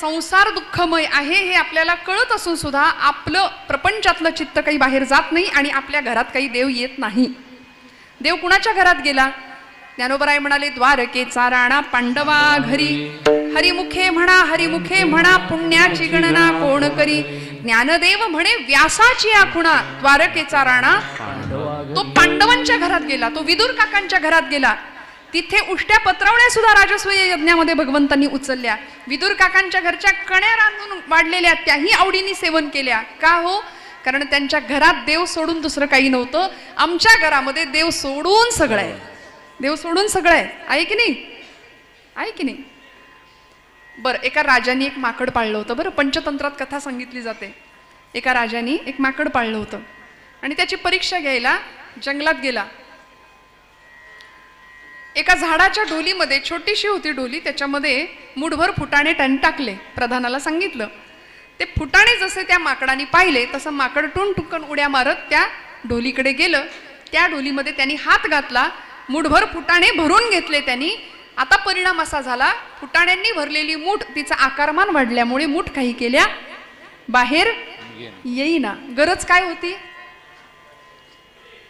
संसार दुःखमय आहे हे आपल्याला कळत असून सुद्धा आपलं प्रपंचातलं चित्त काही बाहेर जात नाही आणि आपल्या घरात काही देव येत नाही. देव कुणाच्या घरात गेला? ज्ञानोबराय म्हणाले, द्वारकेचा राणा पांडवा घरी, हरिमुखे म्हणा पुण्याची गणना कोण करी. ज्ञानदेव म्हणे व्यासाची आखुणा, द्वारकेचा राणा तो पांडवांच्या घरात गेला, तो विदुर काकांच्या घरात गेला. तिथे उष्ट्या पत्रवण्या सुद्धा राजसूय यज्ञामध्ये भगवंतांनी उचलल्या. विदुर काकांच्या घरच्या कण्या रांधून वाढलेल्या त्याही आवडीने सेवन केल्या. का हो? कारण त्यांच्या घरात देव सोडून दुसरं काही नव्हतं. आमच्या घरामध्ये देव सोडून सगळं आहे, देव सोडून सगळं आहे. आहे की नाही? आहे की नाही? बरं, एका राजाने एक माकड पाळलं होतं. बरं, पंचतंत्रात कथा सांगितली जाते. एका राजाने एक माकड पाळलं होतं आणि त्याची परीक्षा घ्यायला जंगलात गेला. एका झाडाच्या ढोलीमध्ये, छोटीशी होती ढोली, त्याच्यामध्ये मुठभर फुटाणे त्यांनी टाकले. प्रधानाला सांगितलं. ते फुटाणे जसे त्या माकडाने पाहिले तसं माकड टुनटुकन उड्या मारत त्या ढोलीकडे गेलं. त्या ढोलीमध्ये त्यांनी हात घातला, मुठभर फुटाणे भरून घेतले त्यांनी. आता परिणाम असा झाला, फुटाण्यांनी भरलेली मूठ तिचा आकारमान वाढल्यामुळे मूठ काही केल्या बाहेर येईना. गरज काय होती?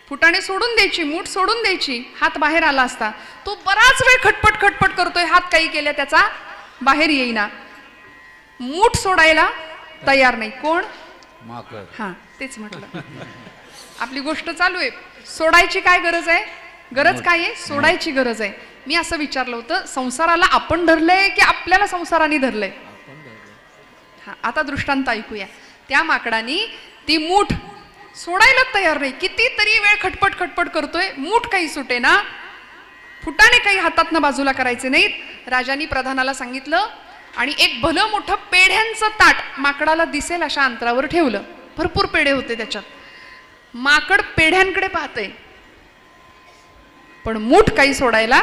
फुटाणे सोडून द्यायची, मूठ सोडून द्यायची, हात बाहेर आला असता. तो बराच वेळ खटपट करतोय, हात काही केल्या त्याचा बाहेर येईना. मूठ सोडायला तयार नाही. कोण? माकड. हा, तेच म्हटलं. आपली गोष्ट चालू आहे. सोडायची काय गरज आहे? गरज काय आहे? सोडायची गरज आहे. मी असं विचारलं होतं, संसाराला आपण धरलंय की आपल्याला संसाराने धरलंय? हा, आता दृष्टांत ऐकूया. त्या माकडाने ती मूठ सोडायला तयार नाही. कितीतरी वेळ खटपट करतोय, मूठ काही सुटेना, फुटाणे काही हातातनं बाजूला करायचे नाहीत. राजांनी प्रधानाला सांगितलं आणि एक भलं मोठं पेढ्यांचं ताट माकडाला दिसेल अशा अंतरावर ठेवलं. भरपूर पेढे होते त्याच्यात. माकड पेढ्यांकडे पाहतंय पण मूठ काही सोडायला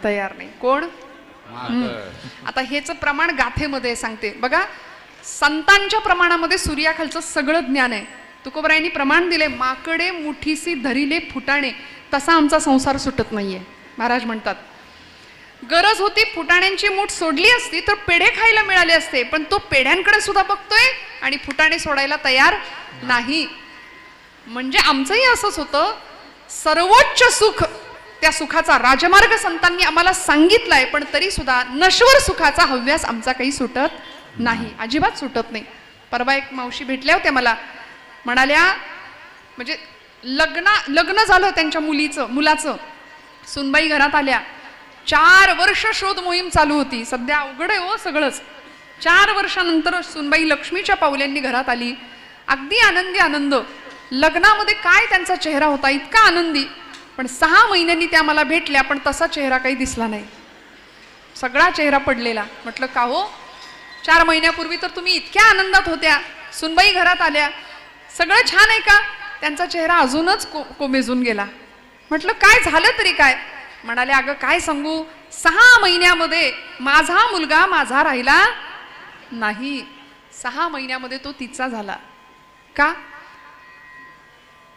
तयार नाही. कोण? आता हेच प्रमाण गाथेमध्ये सांगते बघा. संतांच्या प्रमाणामध्ये सूर्याखालचं सगळं ज्ञान आहे. तुकोबरायांनी प्रमाण दिले, माकडे मुठीसी धरिले फुटाणे, तसा आमचा संसार सुटत नाहीये. महाराज म्हणतात, गरज होती फुटाण्यांची मूठ सोडली असती तर पेढे खायला मिळाले असते, पण तो पेढ्यांकडे सुद्धा बघतोय आणि फुटाणे सोडायला तयार नाही. म्हणजे आमचंही असंच होतं. सर्वोच्च सुख, त्या सुखाचा राजमार्ग संतांनी आम्हाला सांगितलाय, पण तरी सुद्धा नश्वर सुखाचा हव्यास आमचा काही सुटत नाही, अजिबात सुटत नाही. परवा एक मावशी भेटल्या होत्या मला, म्हणाल्या म्हणजे लग्न झालं त्यांच्या मुलाचं. सुनबाई घरात आल्या. 4 वर्ष शोध मोहीम चालू होती. सध्या अवघड आहे हो सगळंच. 4 वर्षानंतर सुनबाई लक्ष्मीच्या पावल्यांनी घरात आली. अगदी आनंद. लग्नामध्ये काय त्यांचा चेहरा होता, इतका आनंदी. पण 6 महिन्यांनी त्या मला भेटल्या, पण तसा चेहरा काही दिसला नाही. सगळा चेहरा पडलेला. म्हटलं का हो, 4 महिन्यापूर्वी तर तुम्ही इतक्या आनंदात होत्या, सुनबाई घरात आल्या, सगळं छान आहे का? त्यांचा चेहरा अजूनच कोमेजून गेला. म्हटलं काय झालं तरी काय? म्हणाले, अगं काय सांगू, 6 महिन्यामध्ये माझा मुलगा माझा राहिला नाही. 6 महिन्यामध्ये तो तिचा झाला. का?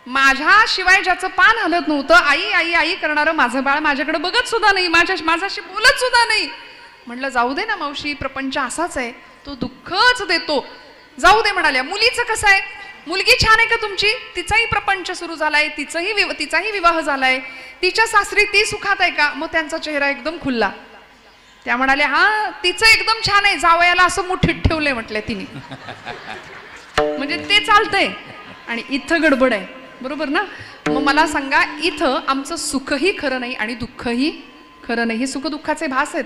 माझ्याशिवाय ज्याचं पान हलत नव्हतं, आई आई आई करणारं माझं बाळ माझ्याकडे बघत सुद्धा नाही, माझ्याशी बोलत सुद्धा नाही. म्हटलं जाऊ दे ना मावशी, प्रपंच असाच आहे, तो दुःखच देतो. जाऊ दे म्हणाल्या. मुलीचं कसं आहे? मुलगी छान आहे का तुमची? तिचाही प्रपंच सुरू झालाय, तिचाही विवाह झालाय, तिच्या सासरी ती सुखात आहे का? मग त्यांचा चेहरा एकदम खुलला. त्या म्हणाल्या, हा तिचं एकदम छान आहे, जावयाला असं मुठीत ठेवलंय म्हटलं तिने. म्हणजे ते चालतंय आणि इथं गडबड आहे. बरोबर ना? मग मला सांगा, इथं आमचं सुखही खरं नाही आणि दुःखही खरं नाही. हे सुख दुःखाचे भास आहेत.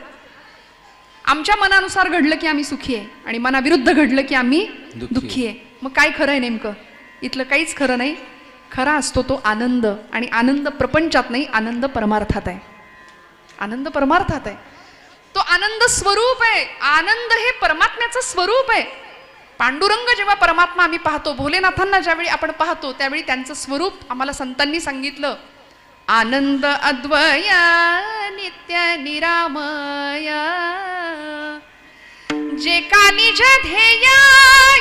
आमच्या मनानुसार घडलं की आम्ही सुखी आहे आणि मनाविरुद्ध घडलं की आम्ही दुःखी आहे. मग काय खरं आहे नेमकं? इथलं काहीच खरं नाही. खरा असतो तो आनंद, आणि आनंद प्रपंचात नाही, आनंद परमार्थात आहे. आनंद परमार्थात आहे. तो आनंद स्वरूप आहे. आनंद हे परमात्म्याचं स्वरूप आहे. पांडुरंग जेव्हा परमात्मा आम्ही पाहतो, भोलेनाथांना ज्यावेळी आपण पाहतो, त्यावेळी त्यांचं स्वरूप आम्हाला संतांनी सांगितलं. आनंद अद्वय नित्य निरामय, जे का निज ध्येय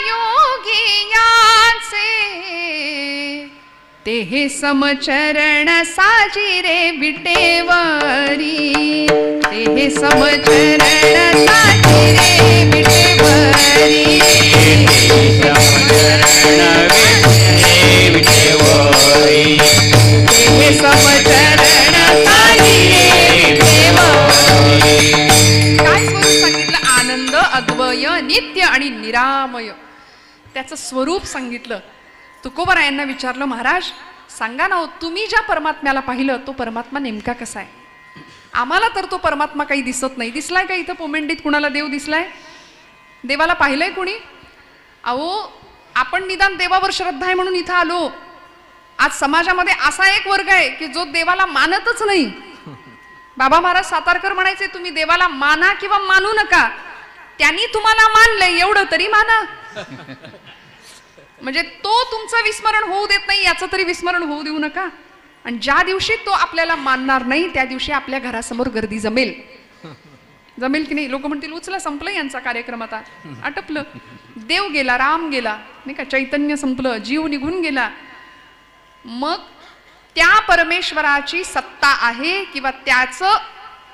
योगी याचे, ते हे समचरण साजी रे विटेवरी, ते हे समचरण साजी रे विटेवरी. सांगितलं अद्वय, नित्य आणि निरामय, त्याचं स्वरूप सांगितलं. तुकोबरायांना विचारलं, महाराज सांगा ना, तुम्ही ज्या परमात्म्याला पाहिलं तो परमात्मा नेमका कसा आहे? आम्हाला तर तो परमात्मा काही दिसत नाही. दिसलाय का इथं पोमेंडीत कुणाला देव दिसलाय? देवाला पाहिलंय कोणी? अहो, आपण निदान देवावर श्रद्धा आहे म्हणून इथं आलो. आज समाजामध्ये असा एक वर्ग आहे की जो देवाला मानतच नाही. बाबा महाराज सातारकर म्हणायचे, तुम्ही देवाला माना किंवा मानू नका, त्यांनी तुम्हाला मानलंय एवढं तरी माना. म्हणजे तो तुमचं विस्मरण होऊ देत नाही, याचं तरी विस्मरण होऊ देऊ नका. आणि ज्या दिवशी तो आपल्याला मानणार नाही त्या दिवशी आपल्या घरासमोर गर्दी जमेल. जमेल की नाही? लोक म्हणतील उचला, संपलं यांचा कार्यक्रम, आता आटपलं. देव गेला, राम गेला, नाही का, चैतन्य संपलं, जीव निघून गेला. मग त्या परमेश्वराची सत्ता आहे किंवा त्याचं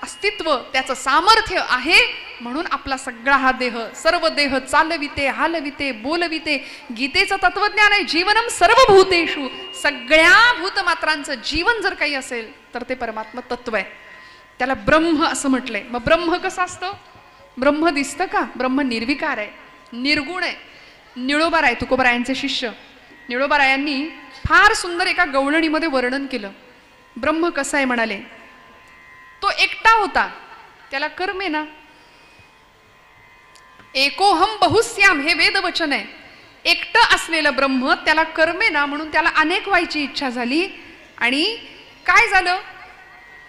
अस्तित्व, त्याचं सामर्थ्य आहे म्हणून आपला सगळा हा देह, सर्व देह चालविते, हालविते, बोलविते. गीतेचं तत्वज्ञान आहे, जीवनम सर्वभूतेषु. सगळ्या भूतमात्रांचं जीवन जर काही असेल तर ते परमात्मा तत्व आहे. त्याला ब्रह्म असं म्हटलंय. मग ब्रह्म कसं असतं? ब्रह्म दिसतं का? ब्रह्म निर्विकार आहे, निर्गुण आहे. निळोबाराय तुकोबरायांचे शिष्य निळोबारायांनी फार सुंदर एका गवळणीमध्ये वर्णन केलं. ब्रह्म कसं आहे म्हणाले, तो एकटा होता, त्याला कर्मे ना. एकोहम बहुस्याम हे वेदवचन आहे. एकटं असलेलं ब्रह्म त्याला कर्मे ना, म्हणून त्याला अनेक व्हायची इच्छा झाली. आणि काय झालं?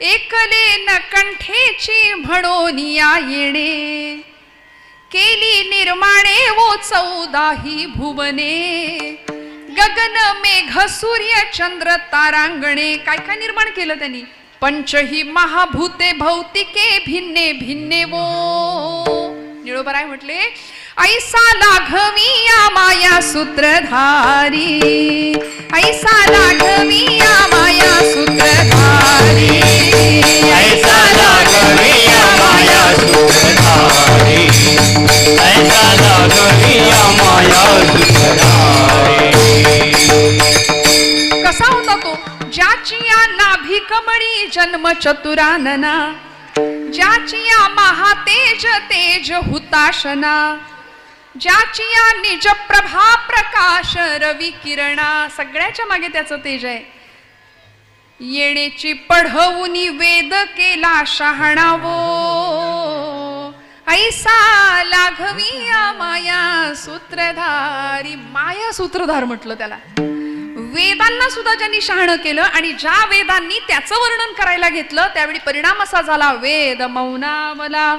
एकले न कंठेची म्हणून या येणे, केली निर्माणे वो 14 भुवने. गगन मेघ सूर्य चंद्र तारांगणे. काय काय निर्माण केलं त्यांनी? पंचही महाभूते भौतिके भिन्ने भिन्ने वो. निळोबराय म्हटले, ऐसा लाघवी या माया सूत्रधारी, ऐसा लाघवी या माया सूत्रधारी, ऐसा लाघवी या माया सूत्रधारी, ऐसा लाघवी या माया सूत्रधारी. कसा होता तो? ज्याची या नाभी कमळी जन्म चतुरानना, ज्याची या महातेज तेज हुताशना, ज्याची या निज प्रभा प्रकाश रवी किरणा. सगळ्याच्या मागे त्याचं तेज आहे. येणेची पढवुनी वेद केला शहाणावो, ऐसा लाघवी या माया सूत्रधारी. माया सूत्रधार म्हटलं त्याला. वेदांना सुद्धा ज्यांनी शहाणं केलं आणि ज्या वेदांनी त्याचं वर्णन करायला घेतलं त्यावेळी परिणाम असा झाला, वेद मौनावला.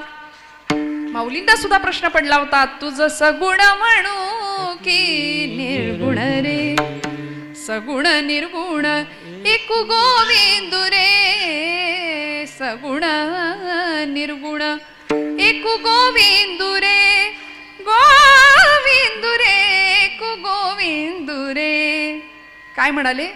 माऊलींना सुद्धा प्रश्न पडला होता, तुझं सगुण म्हणू की निर्गुण रे, सगुण निर्गुण एकू गोविंदु रे, सगुण निर्गुण एकू गोविंदु रे, गोविंदु रे एकू गोविंदु रे. काय म्हणाले?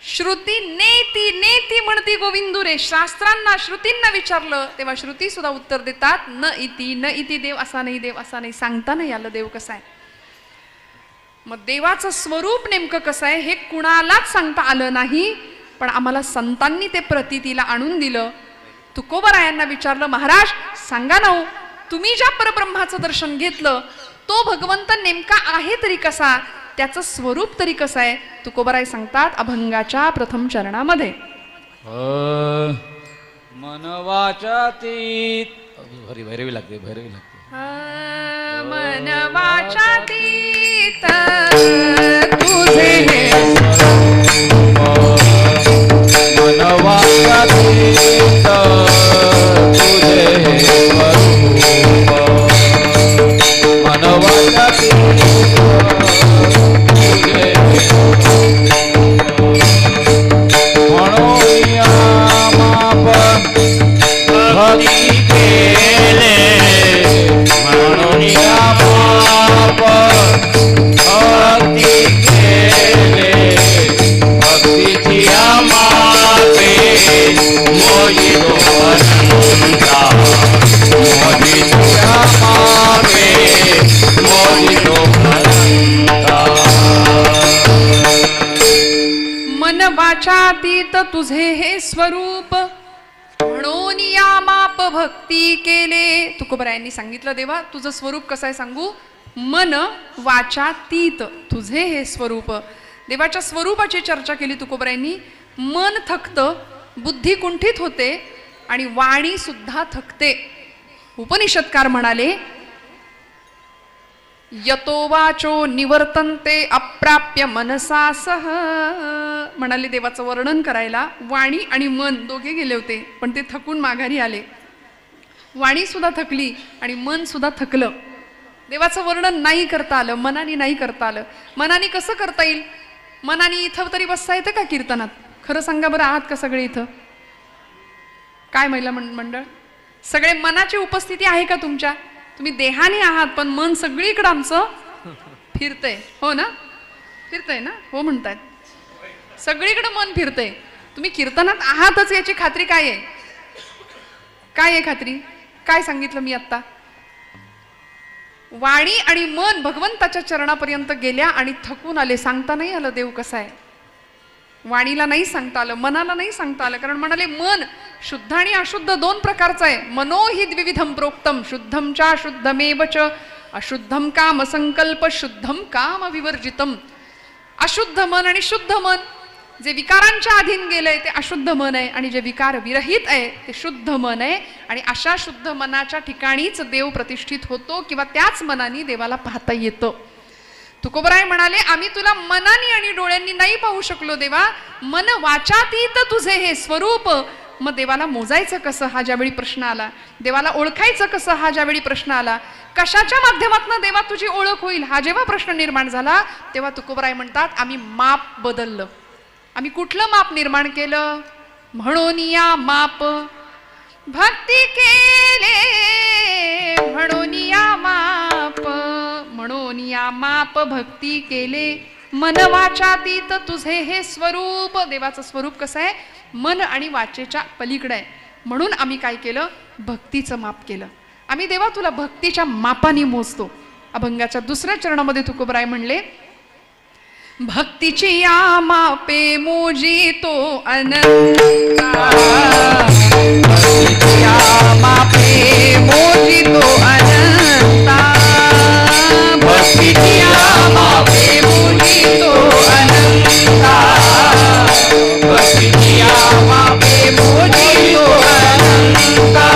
श्रुती नेती नेती म्हणती गोविंदु रे. शास्त्रांना श्रुतींना विचारलं तेव्हा श्रुती सुद्धा उत्तर देतात, न इति देव असा नाही, देव असा नाही. सांगता नाही आलं देव कसा आहे. मग देवाचं स्वरूप नेमकं कसं आहे हे कुणालाच सांगता आलं नाही, पण आम्हाला संतांनी ते प्रतीतीला आणून दिलं. तुकोबरायांना विचारलं, महाराज सांगा ना, तुम्ही ज्या परब्रह्माचं दर्शन घेतलं तो भगवंत नेमका आहे तरी कसा, त्याचं स्वरूप तरी कसं आहे? तुकोबराय सांगतात अभंगाच्या प्रथम चरणामध्ये, मन वाचातीत. भैरवी लागते, भैरवी लागते. मन वाचातीत तुझे मन वाचातीत तुझे स्वरूप, मन वाचातीत भक्ती केले म्हणून या माप, भक्ती केले भक्तीची या मापे, मोजितो अनंता, मोजितो या मापे, मोजितो अनंता. मन वाचातीत तुझे हे स्वरूप, म्हणून या माप भक्ती केले. तुकोबरायांनी सांगितलं, देवा तुझं स्वरूप कसं आहे सांगू. मन वाचा तीत तुझे हे स्वरूप. देवाच्या स्वरूपाची चर्चा केली तुकोबरायांनी. मन थकतं, बुद्धी कुंठित होते आणि वाणी सुद्धा थकते. उपनिषदकार म्हणाले, यतो वाचो निवर्तन्ते अप्राप्य मनसा सह. म्हणाले देवाचं वर्णन करायला वाणी आणि मन दोघे गेले होते, पण ते थकून माघारी आले. वाणी सुद्धा थकली आणि मन सुद्धा थकलं. देवाचं वर्णन नाही करता आलं, मनाने नाही करता आलं. मनाने कसं करता येईल. मनाने इथं तरी बसता येतं का कीर्तनात. खरं सांगा बरं, आहात का सगळे इथं. काय महिला मंडळ सगळे मनाची उपस्थिती आहे का तुमच्या. तुम्ही देहाने आहात पण मन सगळीकडे आमचं फिरतंय. हो ना, फिरतंय ना. हो म्हणतायत, सगळीकडे मन फिरतंय. तुम्ही कीर्तनात आहातच याची खात्री काय आहे. काय आहे खात्री. काय सांगितलं मी आत्ता. वाणी आणि मन भगवंताच्या चरणापर्यंत गेल्या आणि थकून आले. सांगता नाही आलं देव कसा आहे. वाणीला नाही सांगता आलं, मनाला नाही सांगता आलं. कारण म्हणाले मन शुद्ध आणि अशुद्ध दोन प्रकारचं आहे. मनो हि द्विविधम प्रोक्तम शुद्धम च शुद्धमेव च अशुद्धम काम संकल्प शुद्धम काम विवर्जितम. अशुद्ध मन आणि शुद्ध मन, जे विकारांच्या अधीन गेलंय ते अशुद्ध मन आहे आणि जे विकार विरहित आहे ते शुद्ध मन आहे. आणि अशा शुद्ध मनाच्या ठिकाणीच देव प्रतिष्ठित होतो किंवा त्याच मनाने देवाला पाहता येतं. तुकोबराय म्हणाले, आम्ही तुला मनाने आणि डोळ्यांनी नाही पाहू शकलो देवा. मन वाचातीत तुझे हे स्वरूप. मग देवाला मोजायचं कसं हा ज्यावेळी प्रश्न आला. देवाला ओळखायचं कसं हा ज्यावेळी प्रश्न आला. कशाच्या माध्यमातून देवा तुझी ओळख होईल हा जेव्हा प्रश्न निर्माण झाला, तेव्हा तुकोबराय म्हणतात, आम्ही माप बदललं. आम्ही कुठलं माप निर्माण केलं. म्हणून या माप भक्ती केले. म्हणून या माप, म्हणून या माप भक्ती केले. मन वाचातीत तुझे हे स्वरूप. देवाचं स्वरूप कसं आहे. मन आणि वाचेच्या पलीकडे आहे. म्हणून आम्ही काय केलं, भक्तीचं माप केलं. आम्ही देवा तुला भक्तीच्या मापाने मोजतो. अभंगाच्या दुसऱ्या चरणामध्ये तुकोबराय म्हणले, भक्तीची या मापे मोजितो अनंता. भक्तीची या मापे मोजितो अनंता. भक्तीची या मापे मोजितो अनंता. भक्तीची या मापे मोजितो अनंता.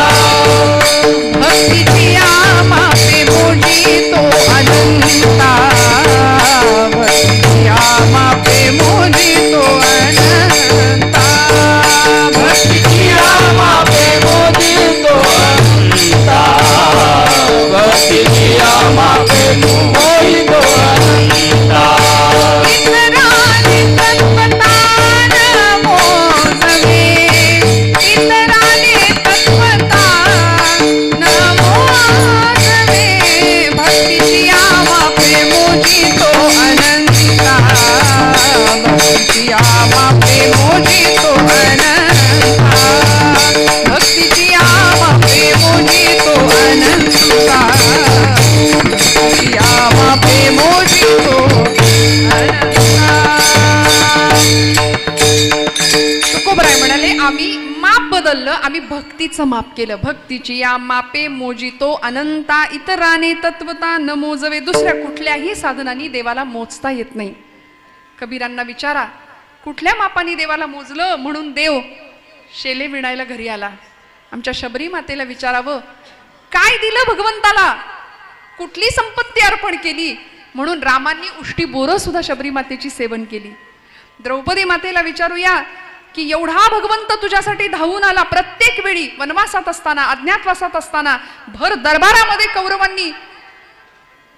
भक्तीची या मापे मोजितो अनंता. भक्तीची या मापे मोजितो अनंता. भक्तीची या मापे मोजितो अनंता. भक्तीची या मापे मोजितो अनंता. इतराने तत्वतान मोजवे. इतराने तत्वतान मोजवे. भक्तीची या मापे मोजितो अनंता. भक्तीची या मापे मोजितो अनंता. भक्तीची या मापे मोजितो अनंता. भक्तीची या मापे मोजितो अनंता. तुकोबराय म्हणाले, आम्ही माप बदललं. आम्ही भक्तीचं माप केलं. भक्तीची या मापे मोजितो अनंता. इतराने तत्वता न मोजवे. दुसऱ्या कुठल्याही साधनांनी देवाला मोजता येत नाही. कबीरांना विचारा, कुठल्या मापाने देवाला मोजलं. म्हणून देव शेले विणायला घरी आला. आमच्या शबरी मातेला विचारावं, काय दिलं भगवंताला, कुठली संपत्ती अर्पण केली. म्हणून रामांनी उष्टी बोरं सुद्धा शबरी मातेची सेवन केली. द्रौपदी मातेला विचारूया की एवढा भगवंत तुझ्यासाठी धावून आला. प्रत्येक वेळी वनवासात असताना, अज्ञातवासात असताना, भर दरबारामध्ये कौरवांनी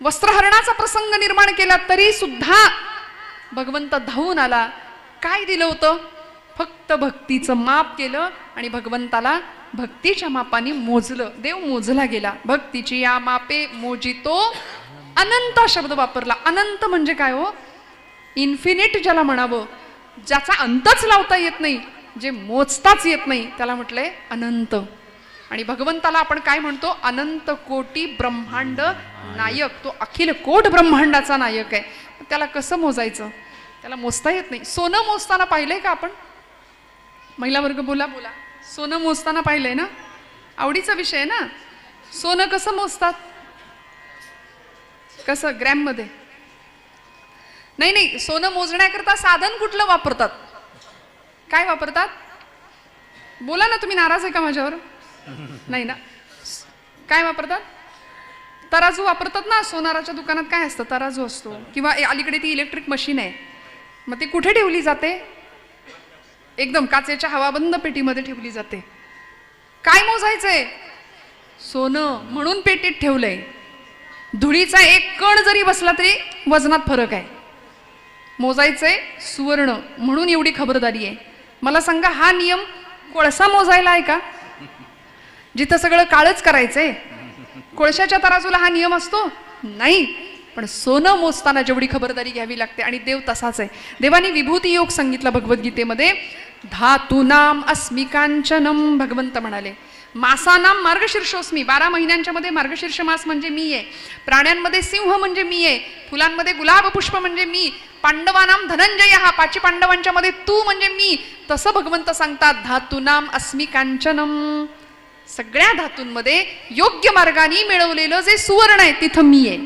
वस्त्रहरणाचा प्रसंग निर्माण केला, तरी सुद्धा भगवंत धावून आला. काय दिलं होतं. फक्त भक्तीचं माप केलं आणि भगवंताला भक्तीच्या मापाने मोजलं. देव मोजला गेला. भक्तीची या मापे मोजितो अनंत शब्द वापरला. अनंत म्हणजे काय हो. इन्फिनिट ज्याला म्हणावं, ज्याचा अंतच लावता येत नाही, जे मोजताच येत नाही, त्याला म्हटलंय अनंत. आणि भगवंताला आपण काय म्हणतो, अनंत कोटी ब्रह्मांड नायक. तो अखिल कोट ब्रह्मांडाचा नायक आहे. त्याला कसं मोजायचं, त्याला मोजता येत नाही. सोनं मोजताना पाहिलंय का आपण. महिला वर्ग बोला बोला. सोनं मोजताना पाहिलंय ना. आवडीचा विषय आहे ना. सोनं कसं मोजतात? कसं? ग्रॅम मध्ये? नाही नाही, सोनं मोजण्याकरता साधन कुठलं वापरतात? काय वापरतात? बोला ना, तुम्ही नाराज आहे का माझ्यावर? नाही ना. काय वापरतात? तराजू वापरतात ना. सोनाराच्या दुकानात काय असतं? तराजू असतो. किंवा अलीकडे ती इलेक्ट्रिक मशीन आहे, मग ती कुठे ठेवली जाते? एकदम काचेच्या हवाबंद पेटीमध्ये ठेवली जाते. काय मोजायचंय? सोनं, म्हणून पेटीत ठेवलंय. धुळीचा एक कण जरी बसला तरी वजनात फरक आहे. मोजायचंय सुवर्ण, म्हणून एवढी खबरदारी आहे. मला सांगा, हा नियम कोळसा मोजायला आहे का? जिथं सगळं काळच करायचंय, कोळशाच्या तराजूला हा नियम असतो? नाही. पण सोनं मोजताना जेवढी खबरदारी घ्यावी लागते, आणि देव तसाच आहे. देवानी विभूती योग सांगितला भगवद्गीतेमध्ये. धातूनाम अस्मिकांचनम, भगवंत म्हणाले. मासानाम मार्गशीर्षोस्मी, 12 महिन्यांच्या मध्ये मार्गशीर्ष मास म्हणजे मी आहे. प्राण्यांमध्ये सिंह म्हणजे मी आहे. फुलांमध्ये गुलाब पुष्प म्हणजे मी. पांडवानाम धनंजय, हा 5 पांडवांच्या मध्ये तू म्हणजे मी. तसं भगवंत सांगतात, धातूनाम अस्मिकांचनम. सगळ्या धातूंमध्ये योग्य मार्गाने मिळवलेलं जे सुवर्ण आहे तिथं मी आहे.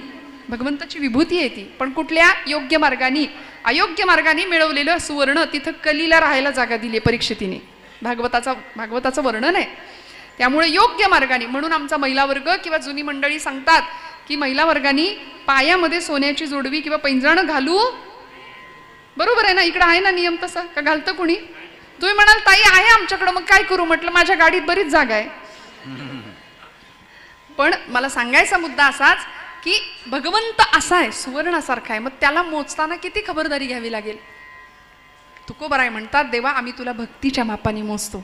भगवंताची विभूती आहे ती. पण कुठल्या? योग्य मार्गाने. अयोग्य मार्गाने मिळवलेलं सुवर्ण तिथं कलीला राहायला जागा दिली परीक्षितीने. भागवताचं वर्णन आहे. त्यामुळे योग्य मार्गाने, म्हणून आमचा महिला वर्ग किंवा जुनी मंडळी सांगतात की महिला वर्गाने पायामध्ये सोन्याची जोडवी किंवा पैंजण घालू. बरोबर आहे ना? इकडं आहे ना नियम तसा? का घालतं कोणी? तुम्ही म्हणाल ताई आहे आमच्याकडं, मग काय करू? म्हटलं माझ्या गाडीत बरीच जागा आहे. पण मला सांगायचा मुद्दा असाच की भगवंत असा आहे, सुवर्णासारखा आहे. मग त्याला मोजताना किती खबरदारी घ्यावी लागेल? तुकोबराय म्हणतात, देवा आम्ही तुला भक्तीच्या मापाने मोजतो.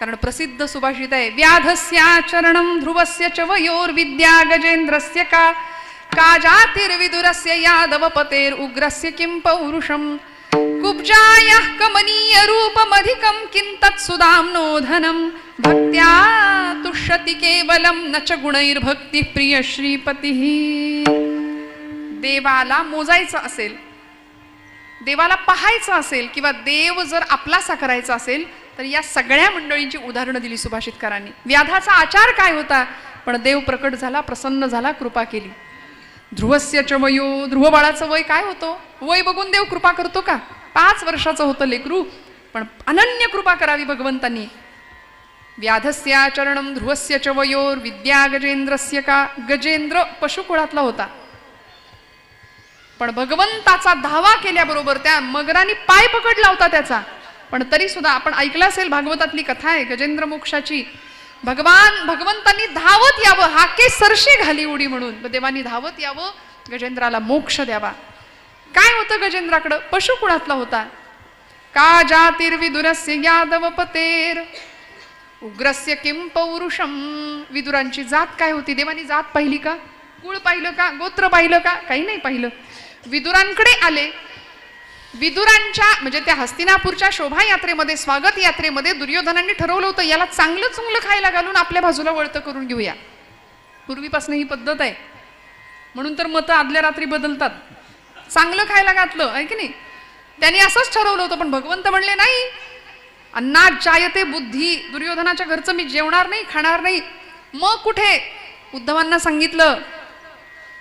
कारण प्रसिद्ध सुभाषित आहे, व्याधस्याचरणं ध्रुवस्य च वयोर विद्या गजेंद्रस्य का जातिर्विदुरस्य यादवपतेर उग्रस्य किं पौरुषम कुब्जायाः कमनीय रूपमधिकं किं तत्सुदाम्नो धनं भक्त्या तुष्यति केवलं न च गुणैर्भक्ती प्रिय श्रीपतिः. देवाला मोजायचं असेल, देवाला पाहायचं असेल, किंवा देव जर आपलासा करायचा असेल, तर या सगळ्या मंडळींची उदाहरणं दिली सुभाषितकारांनी. व्याधाचा आचार काय होता? पण देव प्रकट झाला, प्रसन्न झाला, कृपा केली. ध्रुवस्य च वयो, ध्रुव बाळाचं वय काय होतं? वय बघून देव कृपा करतो का? 5 वर्षाचं होतं लेकरू, पण अनन्य कृपा करावी भगवंतांनी. व्याधस्याचरणं ध्रुवस्य च वयोर विद्या गजेंद्रस्य का. गजेंद्र पशुकुळातला होता, पण भगवंताचा धावा केल्याबरोबर त्या मगराने पाय पकडला होता त्याचा. पण तरी सुद्धा आपण ऐकलं असेल, भागवतातली कथा आहे गजेंद्र मोक्षाची. भगवंतांनी धावत यावं, हाके सरशी घाली उडी म्हणून. देवानी धावत यावं, गजेंद्राला मोक्ष द्यावा. काय होतं गजेंद्राकडं? पशुकुळातला होता. का जातिर्विदुरस्य यादवपतेर उग्रस्य किं पौरुषम. विदुरांची जात काय होती? देवानी जात पाहिली का? कुळ पाहिलं का? गोत्र पाहिलं का? काही नाही पाहिलं. विदुरांकडे आले. विदुरांच्या म्हणजे त्या हस्तिनापूरच्या शोभायात्रेमध्ये, स्वागत यात्रेमध्ये दुर्योधनांनी ठरवलं होतं, याला चांगलं चुंगलं खायला घालून आपल्या बाजूला वळतं करून घेऊया. पूर्वीपासून ही पद्धत आहे, म्हणून तर मतं आदल्या रात्री बदलतात. चांगलं खायला घातलं आहे की नाही? त्यांनी असंच ठरवलं होतं. पण भगवंत म्हणले नाही, अन्नात जायते बुद्धी. दुर्योधनाच्या घरचं मी जेवणार नाही, खाणार नाही. मग कुठे? उद्धवांना सांगितलं,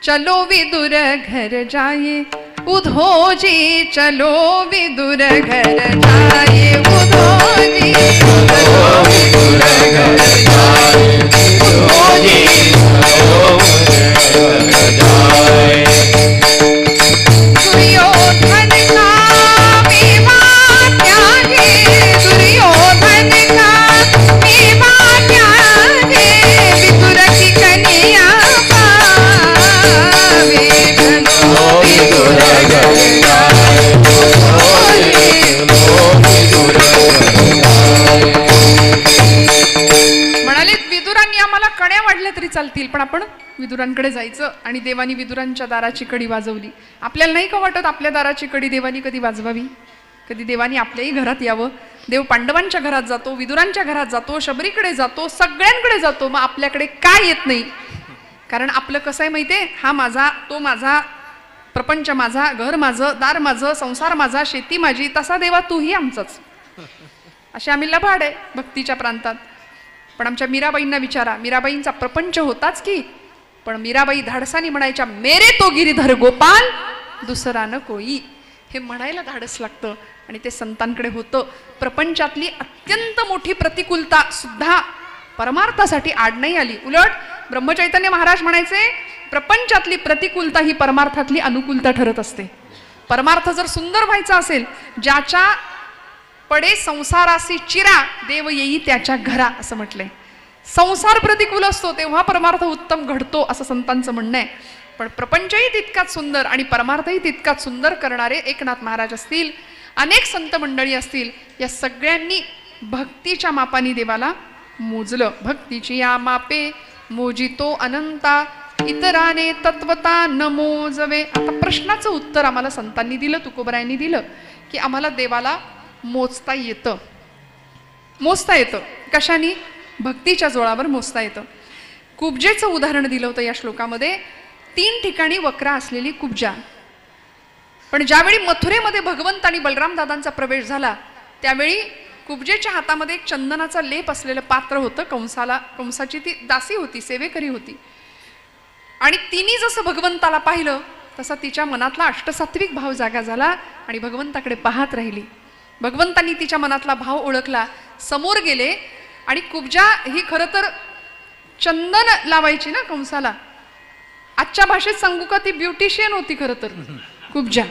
चलो विदुर घर जाये उधोजी, चलो विदुर घर जाये उधोजी, चलो विदुर घर जाये उधोजी, चलो विदुर घर जाये. दुर्योधन का मेवा त्यागे, दुर्योधन का मेवा त्यागे, विदुर की कन्या पावे, चलो विदुर घर जाये उधोजी, चलो विदुर घर जाये. म्हणाले विदुरांनी आम्हाला कण्या वाढल्या तरी चालतील, पण आपण विदुरांकडे जायचं. आणि देवानी विदुरांच्या दाराची कडी वाजवली. आपल्याला नाही का वाटत आपल्या दाराची कडी देवानी कधी वाजवावी? कधी देवानी आपल्याही घरात यावं? देव पांडवांच्या घरात जातो, विदुरांच्या घरात जातो, शबरीकडे जातो, सगळ्यांकडे जातो. मग आपल्याकडे काय येत नाही? कारण आपलं कसं आहे माहितीये, हा माझा, तो माझा, प्रपंच माझा, घर माझं, दार माझं, संसार माझा, शेती माझी. तसा देवा तूही आमचाच. असे आम्ही लबाड आहे भक्तीच्या प्रांतात. पण आमच्या मीराबाईंना विचारा, मीराबाईंचा प्रपंच होताच की, पण मीराबाई धाडसानी म्हणायच्या, मेरे तो गिरीधर गोपाल दुसरा न कोई. हे म्हणायला धाडस लागतं आणि ते संतांकडे होतं. प्रपंचातली अत्यंत मोठी प्रतिकूलता सुद्धा परमार्थासाठी आड नाही आली. उलट ब्रह्मचैतन्य महाराज म्हणायचे, प्रपंचातली प्रतिकूलता ही परमार्थातली अनुकूलता ठरत असते. परमार्थ जर सुंदर व्हायचा असेल, ज्याच्या पडे संसारासी चिरा देव येई त्याच्या घरा असं म्हटलंय. संसार प्रतिकूल असतो तेव्हा परमार्थ उत्तम घडतो असं संतांचं म्हणणं आहे. पण प्रपंचही तितकाच सुंदर आणि परमार्थही तितकाच सुंदर करणारे एकनाथ महाराज असतील, अनेक संत मंडळी असतील, या सगळ्यांनी भक्तीच्या मापाने देवाला मोजलं. भक्तीची या मापे मोजितो अनंता, इतराने तत्वता न मोजवे. आता प्रश्नाचं उत्तर आम्हाला संतांनी दिलं, तुकोबरायांनी दिलं, की आम्हाला देवाला मोजता येतं. मोजता येतं कशाने? भक्तीच्या जोळावर मोजता येतं. कुब्जेचं उदाहरण दिलं होतं या श्लोकामध्ये. 3 ठिकाणी वक्रा असलेली कुब्जा. पण ज्यावेळी मथुरेमध्ये भगवंत आणि बलराम दादांचा प्रवेश झाला, त्यावेळी कुब्जेच्या हातामध्ये एक चंदनाचा लेप असलेलं पात्र होतं. कंसाची ती दासी होती, सेवेकरी होती. आणि तिने जसं भगवंताला पाहिलं तसा तिच्या मनातला अष्टसात्विक भाव जागा झाला आणि भगवंताकडे पाहत राहिली. भगवंतांनी तिच्या मनातला भाव ओळखला, समोर गेले आणि कुब्जा ही खरं तर चंदन लावायची ना कंसाला. आजच्या भाषेत सांगू का, ती ब्युटिशियन होती खरं तर कुब्जा.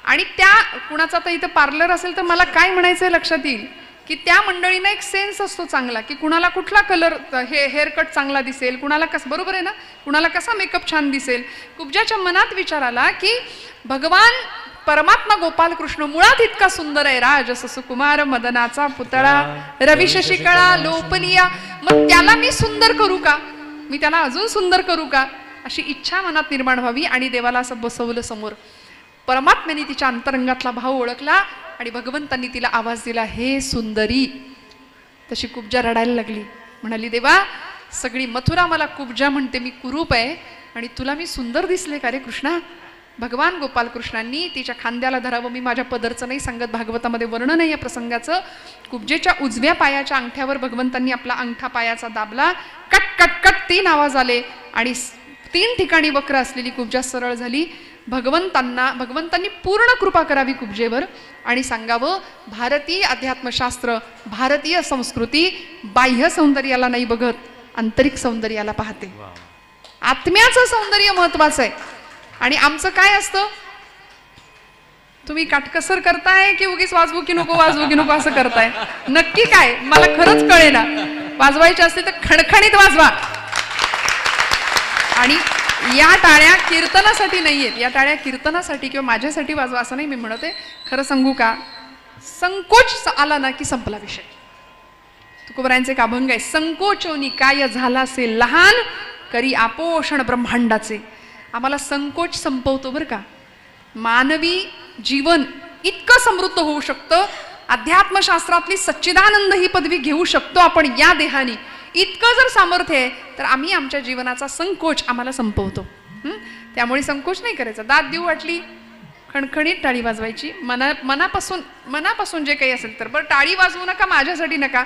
आणि त्या कुणाचा तर इथं पार्लर असेल तर मला काय म्हणायचंय लक्षात येईल, की त्या मंडळींना एक सेन्स असतो चांगला, की कुणाला कुठला कलर, हेअरकट चांगला दिसेल, कुणाला कसं, बरोबर आहे ना, कुणाला कसा मेकअप छान दिसेल. कुब्जाच्या मनात विचार आला की भगवान परमात्मा गोपाल कृष्ण मुळात इतका सुंदर आहे, राजस सुकुमार मदनाचा पुतळा रवी शशिकळा लोपलिया, मग त्याला मी सुंदर करू का, मी त्याला अजून सुंदर करू का, अशी इच्छा मनात निर्माण व्हावी. आणि देवाला असं बसवलं समोर. परमात्म्याने तिच्या अंतरंगातला भाव ओळखला आणि भगवंतांनी तिला आवाज दिला, हे सुंदरी. तशी कुब्जा रडायला लागली. म्हणाली, देवा सगळी मथुरा मला कुब्जा म्हणते, मी कुरूप आहे आणि तुला मी सुंदर दिसले का रे कृष्णा. भगवान गोपाल कृष्णांनी तिच्या खांद्याला धरावं. मी माझ्या पदरचं नाही सांगत, भागवतामध्ये वर्णन आहे या प्रसंगाचं. कुब्जेच्या उजव्या पायाच्या अंगठ्यावर भगवंतांनी आपला अंगठा पायाचा दाबला. कट कट कट 3 आवाज आले आणि 3 ठिकाणी वक्र असलेली कुब्जा सरळ झाली. भगवंतांनी पूर्ण कृपा करावी कुब्जेवर आणि सांगावं, भारतीय अध्यात्मशास्त्र, भारतीय संस्कृती बाह्य सौंदर्याला नाही बघत, आंतरिक सौंदर्याला पाहते. आत्म्याचं सौंदर्य महत्वाचं आहे. आणि आमचं काय असतं, तुम्ही काटकसर करताय की उगीच वाजवू की नको, वाजवू की नको असं करताय, नक्की काय मला खरंच कळेना. वाजवायची असते तर खणखणीत वाजवा. आणि या टाळ्या कीर्तनासाठी नाहीयेत, या टाळ्या कीर्तनासाठी किंवा माझ्यासाठी वाजवा असं नाही मी म्हणत आहे. खरं सांगू का, संकोच आला ना की संपला विषय. तुकोबरायांचे एक अभंग आहे, संकोचोनी काय झाला से लहान, करी आपोषण ब्रह्मांडाचे. आम्हाला संकोच संपवतो बरं का. मानवी जीवन इतकं समृद्ध होऊ शकतं, अध्यात्मशास्त्रातली सच्चिदानंद ही पदवी घेऊ शकतो आपण या देहाने. इतकं जर सामर्थ्य आहे तर आम्ही आमच्या जीवनाचा संकोच आम्हाला संपवतो. त्यामुळे संकोच नाही करायचा. दाद देऊ वाटली, खणखणीत टाळी वाजवायची. मनापासून जे काही असेल तर. बरं, टाळी वाजवू नका, माझ्यासाठी नका.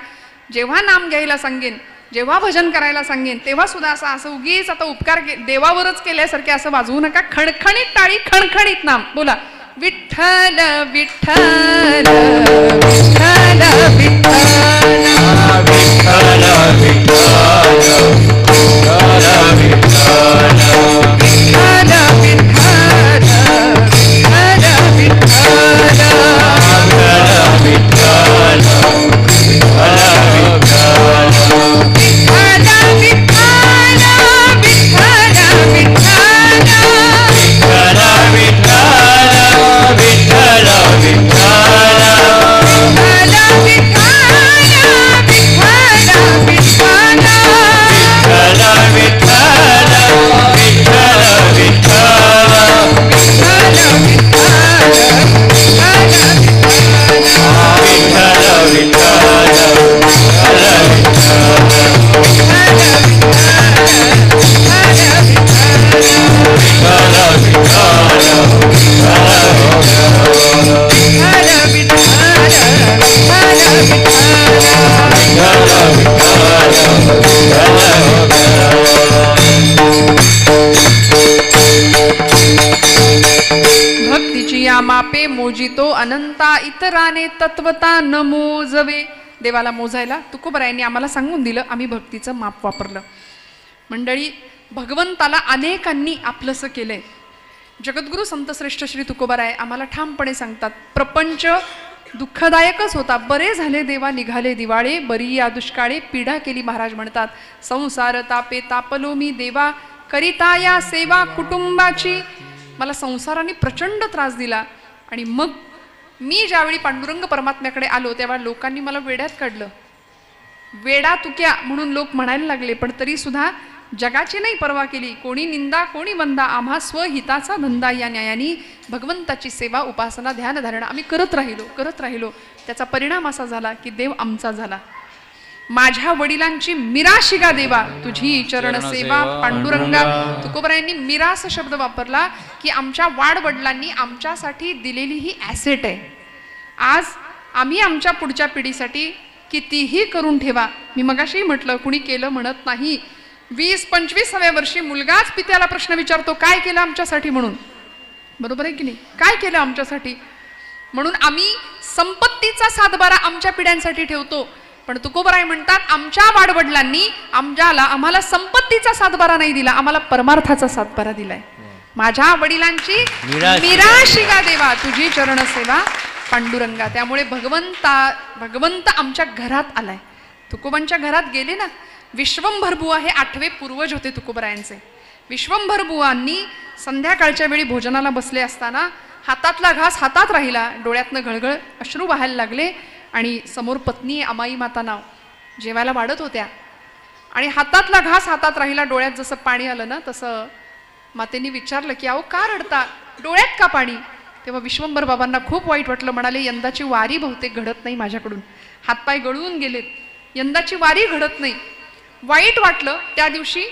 जेव्हा नाम घ्यायला सांगेन, जेव्हा भजन करायला सांगेन, तेव्हा सुद्धा असं उगीच आता उपकार देवावरच केल्यासारखे असं वाजवू नका. खणखणीत टाळी, खणखणीत नाम बोला. विठ्ठल विठ्ठल विठ्ठल या मापे मोजितो अनंता इतराने तत्वता न मोजवे. देवाला मोजायला तुकोबरायांनी आम्हाला सांगून दिलं, आम्ही भक्तीचं माप वापरलं. मंडळी, भगवंताला अनेकांनी आपलंसं केलंय. जगद्गुरु संतश्रेष्ठ श्री तुकोबाराय आम्हाला ठामपणे सांगतात, प्रपंच दुःखदायकच होता, बरे झाले देवा निघाले दिवाळे, बरी या दुष्काळे पीडा केली. महाराज म्हणतात, संसार तापे तापलो मी देवा, करिता या सेवा कुटुंबाची. मला संसाराने प्रचंड त्रास दिला आणि मग मी ज्यावेळी पांडुरंग परमात्म्याकडे आलो तेव्हा लोकांनी मला वेड्यात काढलं. वेडा तुक्या म्हणून लोक म्हणायला लागले, पण तरी सुद्धा जगाची नाही पर्वा केली. कोणी निंदा कोणी वंदा, आम्हा स्वहिताचा धंदा. या न्यायानी भगवंताची सेवा उपासना ध्यान धारणा आम्ही करत राहिलो. त्याचा परिणाम असा झाला की देव आमचा झाला. माझ्या वडिलांची मिराशिगा देवा तुझी चरण सेवा पांडुरंगा. तुकोबरायांनी मिरास शब्द वापरला की आमच्या वाडवडिलांनी आमच्यासाठी दिलेली ही ॲसेट आहे. आज आम्ही आमच्या पुढच्या पिढीसाठी कितीही करून ठेवा. मी मगाशी म्हटलं, कुणी केलं म्हणत नाही. 20-25व्या वर्षी मुलगाच पित्याला प्रश्न विचारतो, काय केलं आमच्यासाठी म्हणून. बरोबर आहे की नाही? काय केलं आमच्यासाठी म्हणून. आम्ही संपत्तीचा सातबारा आमच्या पिढ्यांसाठी ठेवतो, पण तुकोबराय म्हणतात, आमच्या वाडवडिलांनी आम्हाला संपत्तीचा सातबारा नाही दिला, आम्हाला परमार्थाचा सातबारा दिलाय. माझ्या वडिलांची मिराशिगा देवा तुझी चरण सेवा पांडुरंगा. त्यामुळे भगवंत आमच्या घरात आलाय. तुकोबांच्या घरात गेले ना, विश्वंभर बुवा हे 8वे पूर्वज होते तुकोबरायांचे. विश्वंभर बुवांनी संध्याकाळच्या वेळी भोजनाला बसले असताना हातातला घास हातात राहिला, डोळ्यातनं घळघळ अश्रू वाहायला लागले आणि समोर पत्नी अमाई माता नाव जेवायला वाढत होत्या आणि हातातला घास हातात राहिला, डोळ्यात जसं पाणी आलं ना तसं मातेनी विचारलं की अहो का रडता, डोळ्यात का पाणी. तेव्हा विश्वंभर बाबांना खूप वाईट वाटलं. म्हणाले, यंदाची वारी बहुतेक घडत नाही माझ्याकडून, हातपाय गळून गेलेत, यंदाची वारी घडत नाही. वाईट वाटलं. त्या दिवशी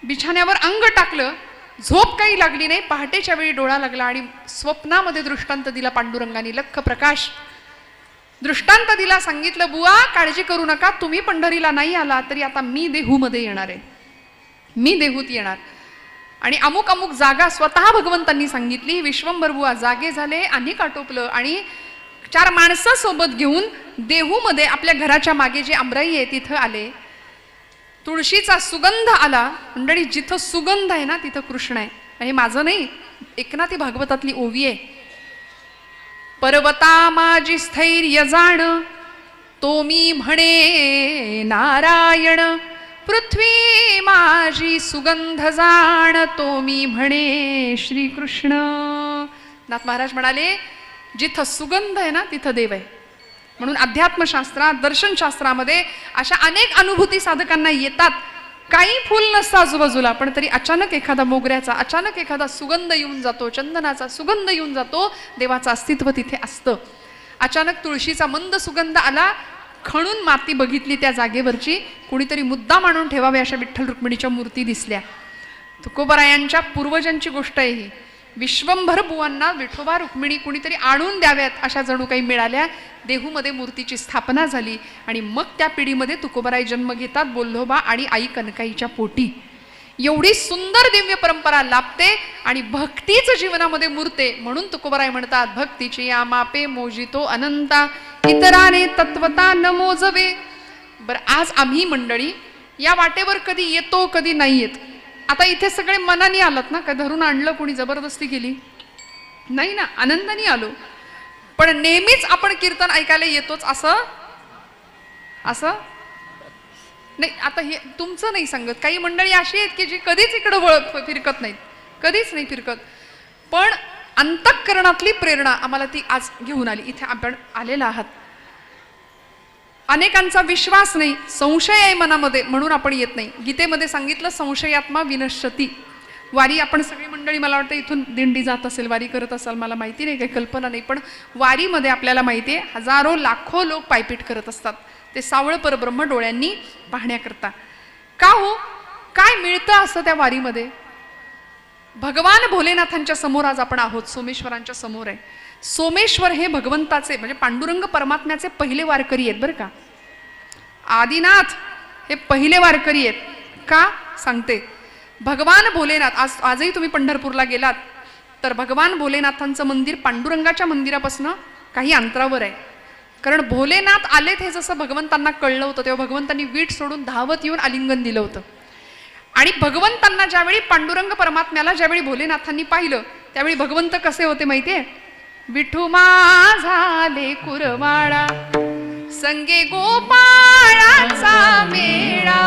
बिछाण्यावर अंग टाकलं, झोप काही लागली नाही. पहाटेच्या वेळी डोळा लागला आणि स्वप्नामध्ये दृष्टांत दिला पांडुरंगाने, लख प्रकाश दृष्टांत दिला. सांगितलं, बुवा काळजी करू नका, तुम्ही पंढरीला नाही आला तरी आता मी देहूमध्ये येणार आहे, मी देहूत येणार. आणि अमुक अमुक जागा स्वतः भगवंतांनी सांगितली. विश्वंभर बुवा जागे झाले, अनेक आटोपलं आणि 4 माणसं सोबत घेऊन देहूमध्ये आपल्या घराच्या मागे जे आमराई आहे तिथं आले. तुळशीचा सुगंध आला. मंडळी, जिथं सुगंध आहे ना तिथं कृष्ण आहे. हे माझं नाही, एकनाथी भागवतातली ओवी आहे. पर्वता माझी स्थैर्य जाण, तो मी म्हणे नारायण. पृथ्वी माझी सुगंध जाण, तो मी म्हणे श्रीकृष्ण. नाथ महाराज म्हणाले, जिथं सुगंध आहे ना तिथं देव आहे. म्हणून अध्यात्मशास्त्रात दर्शनशास्त्रामध्ये अशा अनेक अनुभूती साधकांना येतात. काही फुल नसतं आजूबाजूला, पण तरी अचानक एखादा मोगऱ्याचा, अचानक एखादा सुगंध येऊन जातो, चंदनाचा सुगंध येऊन जातो, देवाचं अस्तित्व तिथे असतं. अचानक तुळशीचा मंद सुगंध आला, खणून माती बघितली त्या जागेवरची, कुणीतरी मुद्दाम आणून ठेवावे अशा विठ्ठल रुक्मिणीच्या मूर्ती दिसल्या. तुकोबरायांच्या पूर्वजांची गोष्ट आहे ही. विश्वंभर बुवांना विठोबा रुक्मिणी कुणीतरी आणून द्याव्यात अशा जणू काही मिळाल्या. देहूमध्ये मूर्तीची स्थापना झाली आणि मग त्या पिढीमध्ये तुकोबराय जन्म घेतात, बोल्होबा आणि आई कनकाईच्या पोटी. एवढी सुंदर दिव्य परंपरा लाभते आणि भक्तीच जीवनामध्ये मूर्ते. म्हणून तुकोबराय म्हणतात, भक्तीची या मापे मोजितो अनंता, इतराने तत्वता न मोजवे. बरं, आज आम्ही मंडळी या वाटेवर कधी येतो कधी नाही येत. आता इथे सगळे मनाने आलात ना, का धरून आणलं कोणी, जबरदस्ती केली नाही ना, आनंदाने आलो. पण नेहमीच आपण कीर्तन ऐकायला येतोच असं नाही. आता हे तुमचं नाही सांगत, काही मंडळी अशी आहेत की जी कधीच इकडं फिरकत नाहीत, कधीच नाही फिरकत. पण अंतःकरणातली प्रेरणा आम्हाला ती आज घेऊन आली. इथे आपण आलेला आहात. अनेकांचा विश्वास नाही, संशय आहे मनामध्ये, म्हणून आपण येत नाही. गीतेमध्ये सांगितलं, संशयात्मा विनश्यती. वारी आपण सगळी मंडळी, मला वाटतं इथून दिंडी जात असेल, वारी करत असाल, मला माहिती नाही, काही कल्पना नाही. पण वारीमध्ये आपल्याला माहिती आहे, हजारो लाखो लोक पायपीट करत असतात, ते सावळ परब्रह्म डोळ्यांनी पाहण्याकरता. का हो, काय मिळतं असं त्या वारीमध्ये? भगवान भोलेनाथांच्या समोर आज आपण आहोत, सोमेश्वरांच्या समोर आहे. सोमेश्वर हे भगवंताचे म्हणजे पांडुरंग परमात्म्याचे पहिले वारकरी आहेत बरं का. आदिनाथ हे पहिले वारकरी आहेत. का सांगते, भगवान भोलेनाथ, आजही तुम्ही पंढरपूरला गेलात तर भगवान भोलेनाथांचं मंदिर पांडुरंगाच्या मंदिरापासून काही अंतरावर आहे. कारण भोलेनाथ आलेत हे जसं भगवंतांना कळलं होतं तेव्हा भगवंतांनी वीट सोडून धावत येऊन आलिंगन दिलं होतं. आणि भगवंतांना ज्यावेळी पांडुरंग परमात्म्याला ज्यावेळी भोलेनाथांनी पाहिलं त्यावेळी भगवंत कसे होते माहितीये? विठू झाले कुरवाळा संगे गोपाळाचा मेळा,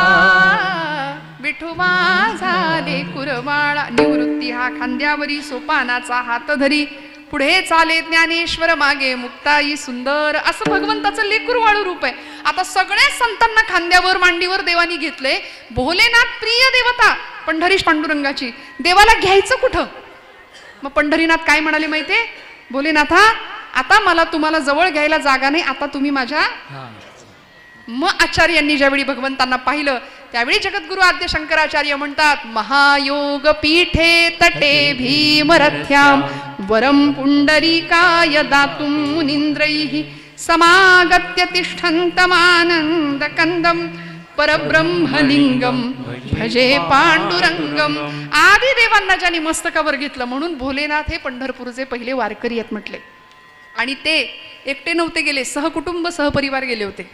विठू झाले कुरवाळा निवृत्ती हा खांद्यावरी सोपानाचा हात धरी, पुढे चाले ज्ञानेश्वर मागे मुक्ताई सुंदर. असं भगवंताचं लेकरवाळू रूप आहे. आता सगळ्या संतांना खांद्यावर मांडीवर देवानी घेतले. भोलेनाथ प्रिय देवता पंढरीश पांडुरंगाची, देवाला घ्यायचं कुठं? मग पंढरीनाथ काय म्हणाले माहितीये? भोलेनाथा आता मला तुम्हाला जवळ घ्यायला जागा नाही, आता तुम्ही माझ्या. मग आचार्यांनी ज्यावेळी भगवंतांना पाहिलं त्यावेळी जगद्गुरु आद्य शंकराचार्य म्हणतात, महायोग पीठे तटे भीमरथ्याम वरम पुंडरीकाय दातुं मुनींद्रैः समागत्य तिष्ठन्तमानंद कंदम परब्रह्मलिंगम भजे पांडुरंगम. आदी देवांना ज्यांनी मस्तकावर घेतलं म्हणून भोलेनाथ हे पंढरपूरचे पहिले वारकरी आहेत म्हटले. आणि ते एकटे नव्हते गेले, सहकुटुंब सहपरिवार गेले होते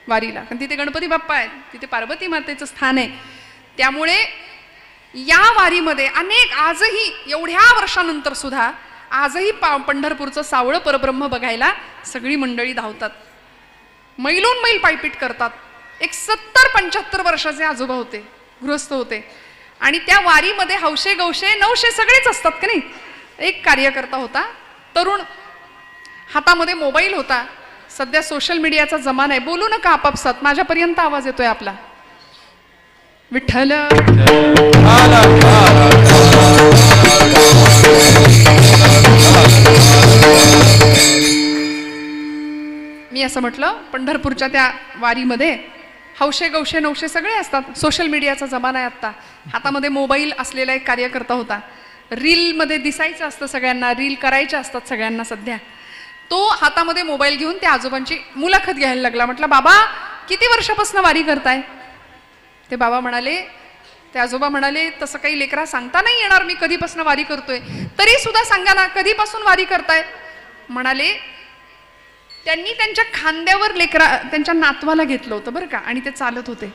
वारीला. कारण तिथे गणपती बाप्पा आहेत, तिथे पार्वती मातेचं स्थान आहे. त्यामुळे या वारीमध्ये अनेक आजही एवढ्या वर्षानंतर सुद्धा आजही पंढरपूरचं सावळं परब्रह्म बघायला सगळी मंडळी धावतात, मैलोन मैल पायपीट करतात. एक 70-75 वर्षाचे आजोबा होते, गृहस्थ होते. आणि त्या वारीमध्ये हौशे गौशे नवशे सगळेच असतात का नाही. एक कार्यकर्ता होता तरुण, हातामध्ये मोबाईल होता. सध्या सोशल मीडियाचा जमाना आहे, बोलू नका आपापसात, माझ्यापर्यंत आवाज येतोय आपला. विठ्ठल मी असं म्हटलं, पंढरपूरच्या त्या वारीमध्ये हौशे गौशे नवशे सगळे असतात. सोशल मीडियाचा जमाना आहे आत्ता. हातामध्ये मोबाईल असलेला एक कार्यकर्ता होता. रीलमध्ये दिसायचं असतं सगळ्यांना, रील करायच्या असतात सगळ्यांना सध्या. तो हातामध्ये मोबाईल घेऊन त्या आजोबांची मुलाखत घ्यायला लागला. म्हटलं, बाबा किती वर्षापासून वारी करताय? ते बाबा म्हणाले, ते आजोबा म्हणाले, तसं काही लेकरा सांगता नाही येणार मी कधीपासून वारी करतोय, तरी सुद्धा सांगा ना कधीपासून वारी करताय? म्हणाले, त्यांनी त्यांच्या खांद्यावर त्यांच्या नातवाला घेतलं होतं बरं का, आणि ते चालत होते.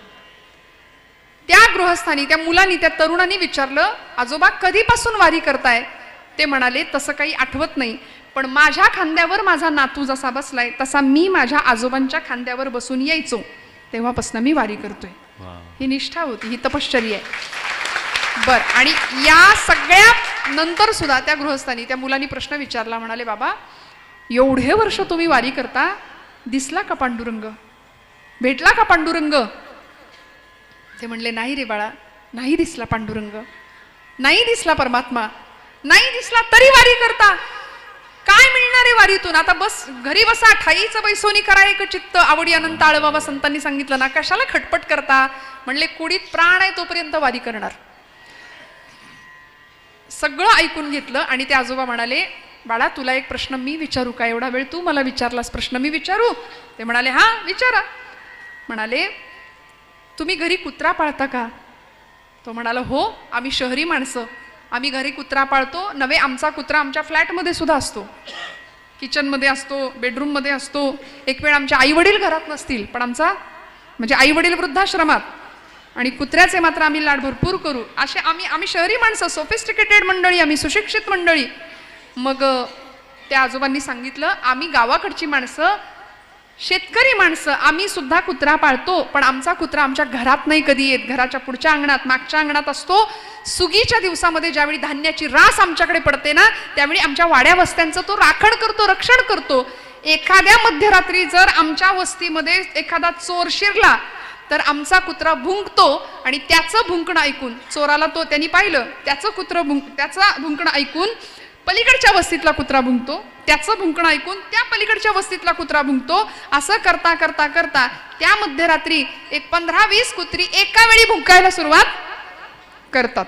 त्या गृहस्थानी त्या मुलांनी त्या तरुणांनी विचारलं, आजोबा कधीपासून वारी करताय? ते म्हणाले, तसं काही आठवत नाही, पण माझ्या खांद्यावर माझा नातू जसा बसलाय तसा मी माझ्या आजोबांच्या खांद्यावर बसून यायचो, तेव्हापासून मी वारी करतोय. ही निष्ठा होती, ही तपश्चर्या आहे. बर, आणि या सगळ्या नंतर सुद्धा त्या गृहस्थानी त्या मुलांनी प्रश्न विचारला. म्हणाले, बाबा एवढे वर्ष तुम्ही वारी करता, दिसला का पांडुरंग? भेटला का पांडुरंग? ते म्हणले, नाही रे बाळा, नाही दिसला पांडुरंग, नाही दिसला परमात्मा, नाही दिसला तरी वारी करता. काय मिळणार आहे वारीतून? आता बस घरी बसा, ठाईचं बैसोनी करा एक चित्त, आवडी अनंत आळ बाबा संतांनी सांगितलं ना, कशाला खटपट करता? म्हणले, कुडीत प्राण आहे तोपर्यंत वारी करणार. सगळं ऐकून घेतलं आणि ते आजोबा म्हणाले, बाळा तुला एक प्रश्न मी विचारू का? एवढा वेळ तू मला विचारलास, प्रश्न मी विचारू? ते म्हणाले, हा विचारा. म्हणाले, तुम्ही घरी कुत्रा पाळता का? तो म्हणाला, हो, आम्ही शहरी माणसं, आम्ही घरी कुत्रा पाळतो. नव्हे, आमचा कुत्रा आमच्या फ्लॅटमध्ये सुद्धा असतो, किचनमध्ये असतो, बेडरूममध्ये असतो. एक वेळ आमचे आई वडील घरात नसतील, पण आमचा म्हणजे आई वडील वृद्धाश्रमात, आणि कुत्र्याचे मात्र आम्ही लाड भरपूर करू. असे आम्ही शहरी माणसं, सोफिस्टिकेटेड मंडळी, आम्ही सुशिक्षित मंडळी. मग त्या आजोबांनी सांगितलं, आम्ही गावाकडची माणसं, शेतकरी माणसं, आम्ही सुद्धा कुत्रा पाळतो, पण आमचा कुत्रा आमच्या घरात नाही कधी येत, घराच्या पुढच्या अंगणात मागच्या अंगणात असतो. सुगीच्या दिवसामध्ये ज्यावेळी धान्याची रास आमच्याकडे पडते ना, त्यावेळी आमच्या वाड्या वस्त्यांचं तो राखण करतो, रक्षण करतो. एखाद्या मध्यरात्री जर आमच्या वस्तीमध्ये एखादा चोर शिरला तर आमचा कुत्रा भुंकतो, आणि त्याचं भुंकणं ऐकून, चोराला तो त्यांनी पाहिलं, त्याचं भुंकणं ऐकून पलीकडच्या वस्तीतला कुत्रा भुंकतो, त्याचं भुंकणं ऐकून त्या पलीकडच्या वस्तीतला कुत्रा भुंकतो. असं करता करता करता त्या मध्यरात्री एक 15-20 कुत्री एका वेळी भुंकायला सुरुवात करतात.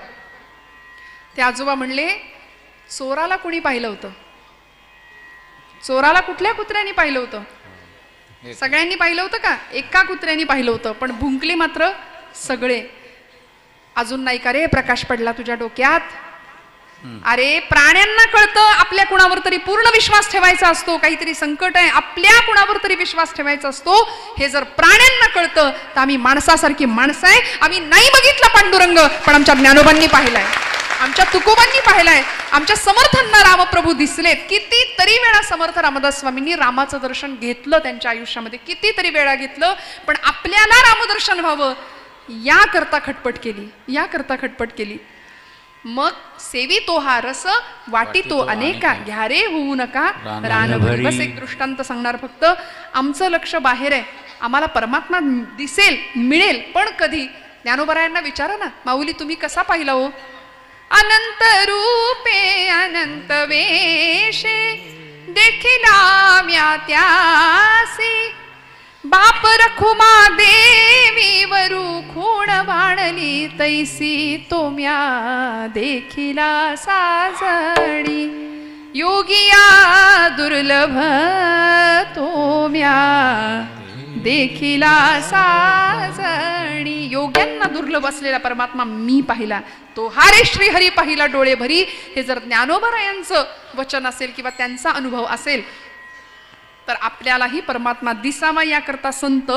ते आजोबा म्हणले, चोराला कोणी पाहिलं होतं? चोराला कुठल्या कुत्र्यानी पाहिलं होतं? सगळ्यांनी पाहिलं होतं का? एका कुत्र्यानी पाहिलं होतं, पण भुंकले मात्र सगळे. अजून नाही का रे प्रकाश पडला तुझ्या डोक्यात? अरे प्राण्यांना कळतं आपल्या कुणावर तरी पूर्ण विश्वास ठेवायचा असतो, काहीतरी संकट आहे आपल्या कुणावर तरी विश्वास ठेवायचा असतो. हे जर प्राण्यांना कळतं तर आम्ही माणसासारखी माणसं आहे. आम्ही नाही बघितला पांडुरंग, पण आमच्या ज्ञानोबांनी पाहिलाय, आमच्या तुकोबांनी पाहिलाय, आमच्या समर्थांना रामप्रभू दिसलेत. कितीतरी वेळा समर्थ रामदास स्वामींनी रामाचं दर्शन घेतलं त्यांच्या आयुष्यामध्ये, कितीतरी वेळा घेतलं. पण आपल्याला रामदर्शन व्हावं याकरता खटपट केली, याकरता खटपट केली. मग सेवी तो हा रस वाटी तो अनेका, घ्या रे होऊ नका रानभरी. बस एक दृष्टांत सांगणार फक्त. आमचं लक्ष बाहेर आहे, आम्हाला परमात्मा दिसेल मिळेल, पण कधी? ज्ञानोबरायांना विचारा ना, माऊली तुम्ही कसा पाहिला हो? अनंत रूपे अनंत वेशे देखिला म्या त्यासी, बाप रखुमा देवी वरू खूण बाणली तैसी, तो म्या देखिला साजणी योगिया दुर्लभ, तो म्या देखिला साजणी. योग्यांना दुर्लभ असलेला परमात्मा मी पाहिला, तो हा रे श्री हरी पाहिला डोळे भरी. हे जर ज्ञानोबरायांचं वचन असेल किंवा त्यांचा अनुभव असेल तर आपल्यालाही परमात्मा दिसावा याकरता संत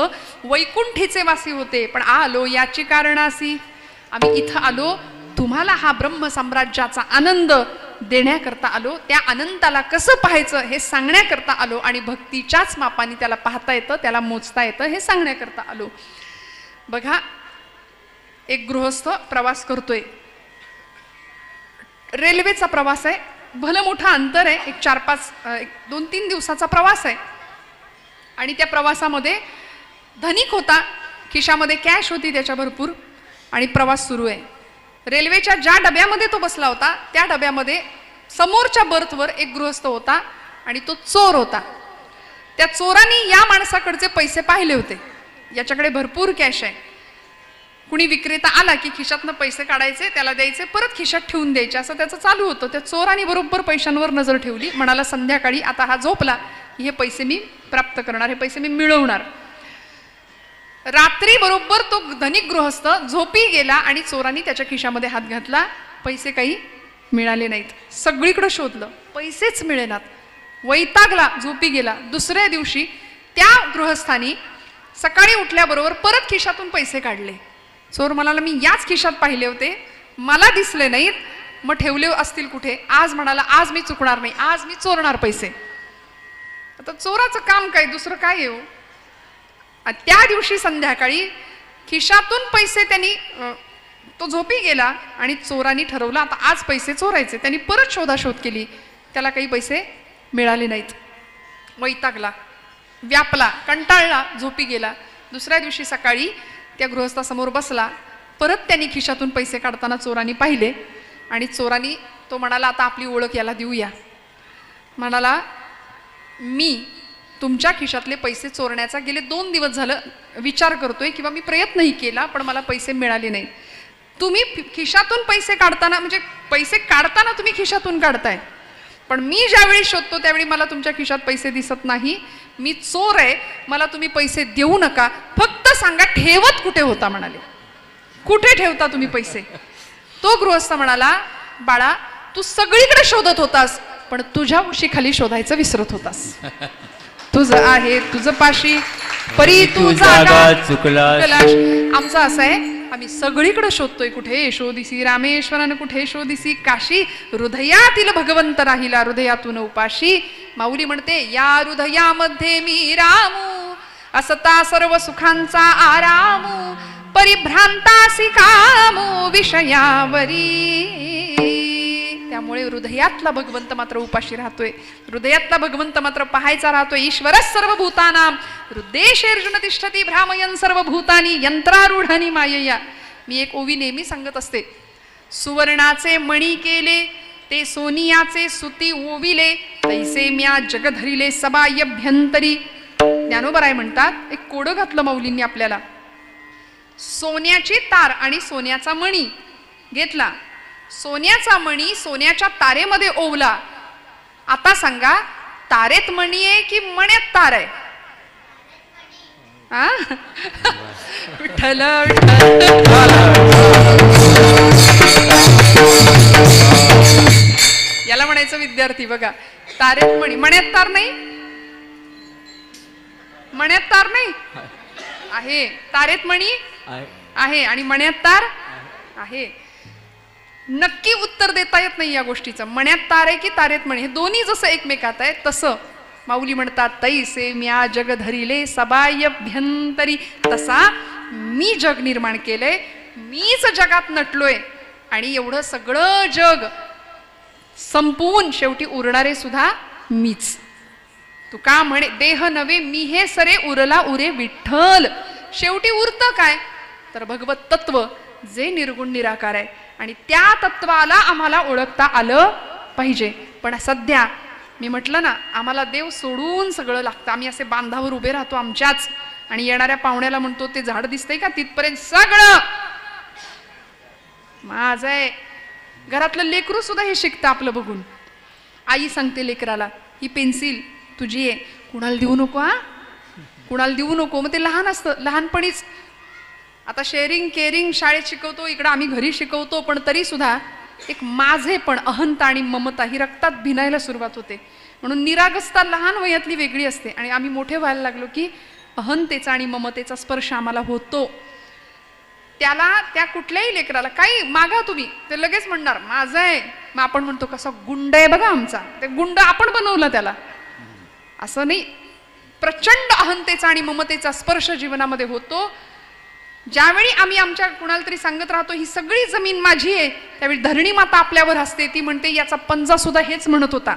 वैकुंठीचे वासी होते. पण आलो याची कारणासी, आम्ही इथं आलो तुम्हाला हा ब्रह्म साम्राज्याचा आनंद देण्याकरता आलो, त्या अनंताला कसं पाहायचं हे सांगण्याकरता आलो, आणि भक्तीच्याच मापाने त्याला पाहता येतं, त्याला मोजता येतं हे सांगण्याकरता आलो. बघा, एक गृहस्थ प्रवास करतोय, रेल्वेचा प्रवास आहे, भलं मोठं अंतर आहे, एक 2-3 दिवसाचा प्रवास आहे. आणि त्या प्रवासामध्ये धनिक होता, खिशामध्ये कॅश होती त्याच्या भरपूर, आणि प्रवास सुरू आहे. रेल्वेच्या ज्या डब्यामध्ये तो बसला होता त्या डब्यामध्ये समोरच्या बर्थवर एक गृहस्थ होता आणि तो चोर होता. त्या चोराने या माणसाकडचे पैसे पाहिले होते, याच्याकडे भरपूर कॅश आहे. कुणी विक्रेता आला की खिशातनं पैसे काढायचे, त्याला द्यायचे, परत खिशात ठेवून द्यायचे, असं त्याचं चालू होतं. त्या चोराने बरोबर पैशांवर नजर ठेवली, म्हणाला संध्याकाळी आता हा झोपला हे पैसे मी प्राप्त करणार, हे पैसे मी मिळवणार. रात्री बरोबर तो धनिक गृहस्थ झोपी गेला आणि चोरांनी त्याच्या खिशामध्ये हात घातला, पैसे काही मिळाले नाहीत. सगळीकडे शोधलं, पैसेच मिळेनात, वैतागला, झोपी गेला. दुसऱ्या दिवशी त्या गृहस्थानी सकाळी उठल्याबरोबर परत खिशातून पैसे काढले. चोर म्हणाला मी याच खिशात पाहिले होते, मला दिसले नाहीत, मग ठेवले असतील कुठे? आज म्हणाला आज मी चुकणार नाही, आज मी चोरणार पैसे. आता चोराचं काम काय, दुसरं काय येऊ? त्या दिवशी संध्याकाळी खिशातून पैसे त्यांनी, तो झोपी गेला आणि चोरांनी ठरवलं आता आज पैसे चोरायचे. त्यांनी परत शोधाशोध केली, त्याला काही पैसे मिळाले नाहीत. वैतागला, व्यापला, कंटाळला, झोपी गेला. दुसऱ्या दिवशी सकाळी त्या गृहस्थासमोर बसला, परत त्यांनी खिशातून पैसे काढताना चोरांनी पाहिले आणि चोरांनी, तो म्हणाला आता आपली ओळख याला देऊया. म्हणाला मी तुमच्या खिशातले पैसे चोरण्याचा गेले 2 दिवस झालं विचार करतोय किंवा मी प्रयत्नही केला, पण मला पैसे मिळाले नाही. तुम्ही खिशातून पैसे काढताना, म्हणजे पैसे काढताना तुम्ही खिशातून काढताय, पण मी ज्यावेळी शोधतो त्यावेळी मला तुमच्या खिशात पैसे दिसत नाही. मी चोर आहे, मला तुम्ही पैसे देऊ नका, फक्त सांगा ठेवत कुठे होता. म्हणाले कुठे ठेवता तुम्ही पैसे? तो गृहस्थ म्हणाला बाळा तू सगळीकडे शोधत होतास, पण तुझ्या उशीखाली शोधायचं विसरत होतास. तुझं आहे तुझं पाशी परी तू जागा चुकलास. आमचं असं आहे, आम्ही सगळीकडे शोधतोय, कुठे शोधिसी रामेश्वरानं, कुठे शोधिसी काशी, हृदयातील भगवंत राहिला हृदयातून उपाशी. माऊली म्हणते या हृदयामध्ये मी रामू, असता सर्व सुखांचा आरामू, परिभ्रांतासी कामू विषयावरी. त्यामुळे हृदयातला भगवंत मात्र उपाशी राहतोय, हृदयातला भगवंत मात्र पाहायचा राहतोय. ईश्वरच सर्वभूतानां हृदयेषु तिष्ठति भ्रामयन् सर्वभूतानि यंत्रारूढानि मायया. मी एक ओवी नेहमी सांगत असते, सुवर्णाचे मणी केले ते सोनियाचे सुती ओविले, तैसे म्या जग धरिले सबायभ्यंतरी. ज्ञानोबराय म्हणतात एक कोडं घातलं माऊलींनी आपल्याला. सोन्याची तार आणि सोन्याचा मणी घेतला, सोन्याचा मणी सोन्याच्या तारेमध्ये ओवला. आता सांगा तारेत मणी आहे की मण्यात तार आहे? विठ्ठल विठ्ठल विद्यार्थी बघा, तारेत मणी, मण्यात तार नाही, मण्यात तार नाही आहे, तारेत मणी आहे आणि मण्यात तार आहे. नक्की उत्तर देता येत नाही या गोष्टीचं. मण्यात तार आहे की तारेत मणी, हे दोन्ही जसं एकमेकात आहे तसं माऊली म्हणतात, तैसे म्या जग धरिले सबायभ्यंतरी, तसा मी जग निर्माण केलंय, मीच जगात नटलोय आणि एवढं सगळं जग संपवून शेवटी उरणारे सुद्धा मीच. तू का म्हणे देह नव्हे मी हे सरे, उरला उरे विठ्ठल. शेवटी उरतं काय तर भगवत तत्व जे निर्गुण निराकार आहे आणि त्या तत्वाला आम्हाला ओळखता आलं पाहिजे. पण सध्या मी म्हटलं ना, आम्हाला देव सोडून सगळं लागतं. आम्ही असे बांधावर उभे राहतो आमच्याच आणि येणाऱ्या पाहुण्याला म्हणतो ते झाड दिसतंय का, तिथपर्यंत सगळं माझं आहे. घरातलं लेकरू सुद्धा हे शिकतं आपलं बघून. आई सांगते लेकराला, ही पेन्सिल तुझी आहे, कुणाला देऊ नको, हा कुणाला देऊ नको. मग ते लहान असतं, लहानपणीच. आता शेअरिंग केअरिंग शाळेत शिकवतो, इकडं आम्ही घरी शिकवतो, पण तरी सुद्धा एक माझेपण, अहंता आणि ममता ही रक्तात भिनायला सुरुवात होते. म्हणून निरागसता लहान वयातली वेगळी असते आणि आम्ही मोठे व्हायला लागलो की अहंतेचा आणि ममतेचा स्पर्श आम्हाला होतो. त्याला, त्या कुठल्याही लेकराला काही मागा तुम्ही, ते लगेच म्हणणार माझं आहे. मग आपण म्हणतो कसा गुंड आहे बघा आमचा, ते गुंड आपण बनवलं त्याला. असं नाही, प्रचंड अहंतेचा आणि ममतेचा स्पर्श जीवनामध्ये होतो. ज्यावेळी आम्ही आमच्या कुणाला तरी सांगत राहतो ही सगळी जमीन माझी आहे, त्यावेळी धरणी माता आपल्यावर हसते. ती म्हणते याचा पंजा सुद्धा हेच म्हणत होता,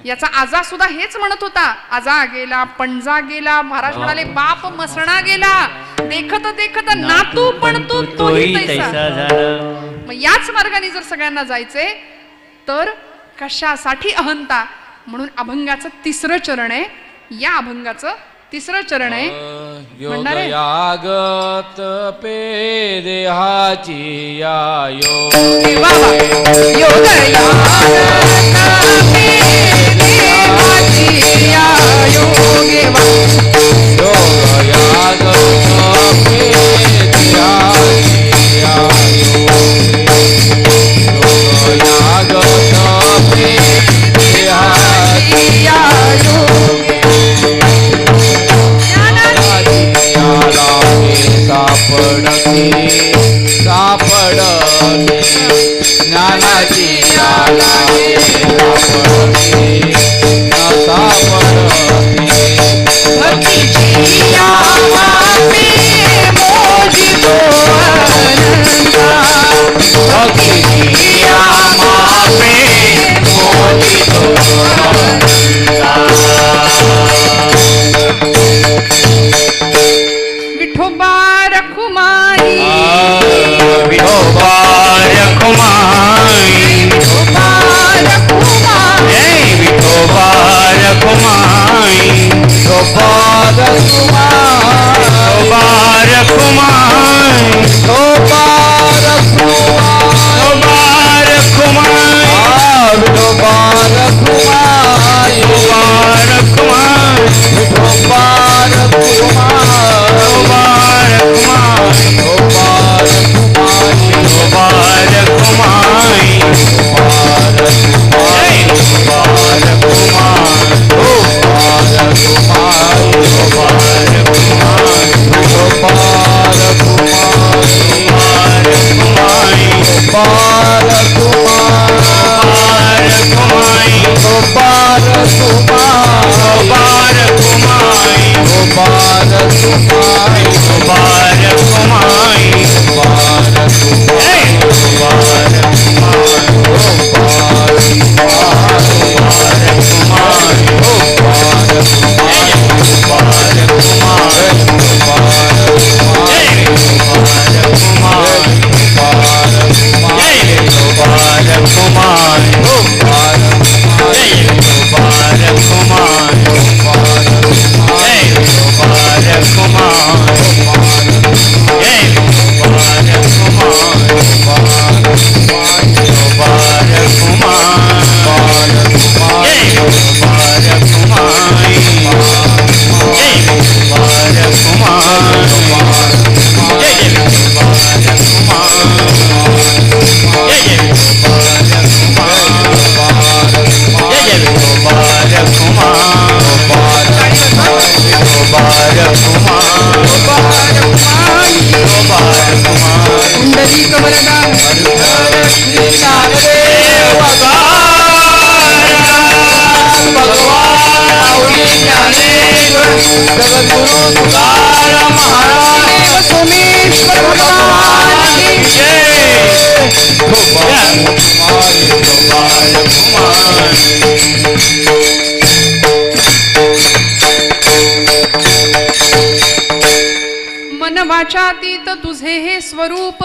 याचा आजा सुद्धा हेच म्हणत होता. आजा गेला, पणजा गेला, महाराज म्हणाले बाप मसणा गेला, देखत देखत नातू पण तू तोही तैसा झाला. मग याच मार्गाने जर सगळ्यांना जायचंय तर कशासाठी अहंता. म्हणून अभंगाचं तिसरं चरण आहे, या अभंगाचं तिसरं चरण आहे. योग यागत पे देहाची या योग योग यागत पे देहाची या योगे वा. योग यागत पे देहाची या योग यागत पे देहाची या योगे. सापडते सापडते ज्ञानाची सापडते सापडते भक्तीची यावापे मोजितो अनंता. भक्तीची यावापे मोजितो अनंता. विठोबा रखुमाई, विठोबा रखुमाई, विठोबा रखुमाई, विठोबा रखुमाई, विठोबा रखुमाई, विठोबा रखुमाई, विठोबा रखुमाई, विठोबा रखुमाई, विठोबा रखुमाई, विठोबा श्री ज्ञानदेव भगवान माऊली ज्ञानेश्वर जगद्गुरु तुकाराम महाराज सोमेश्वर भगवान की जय. गोपाल कुमार मन वाचातीत तुझे हे स्वरूप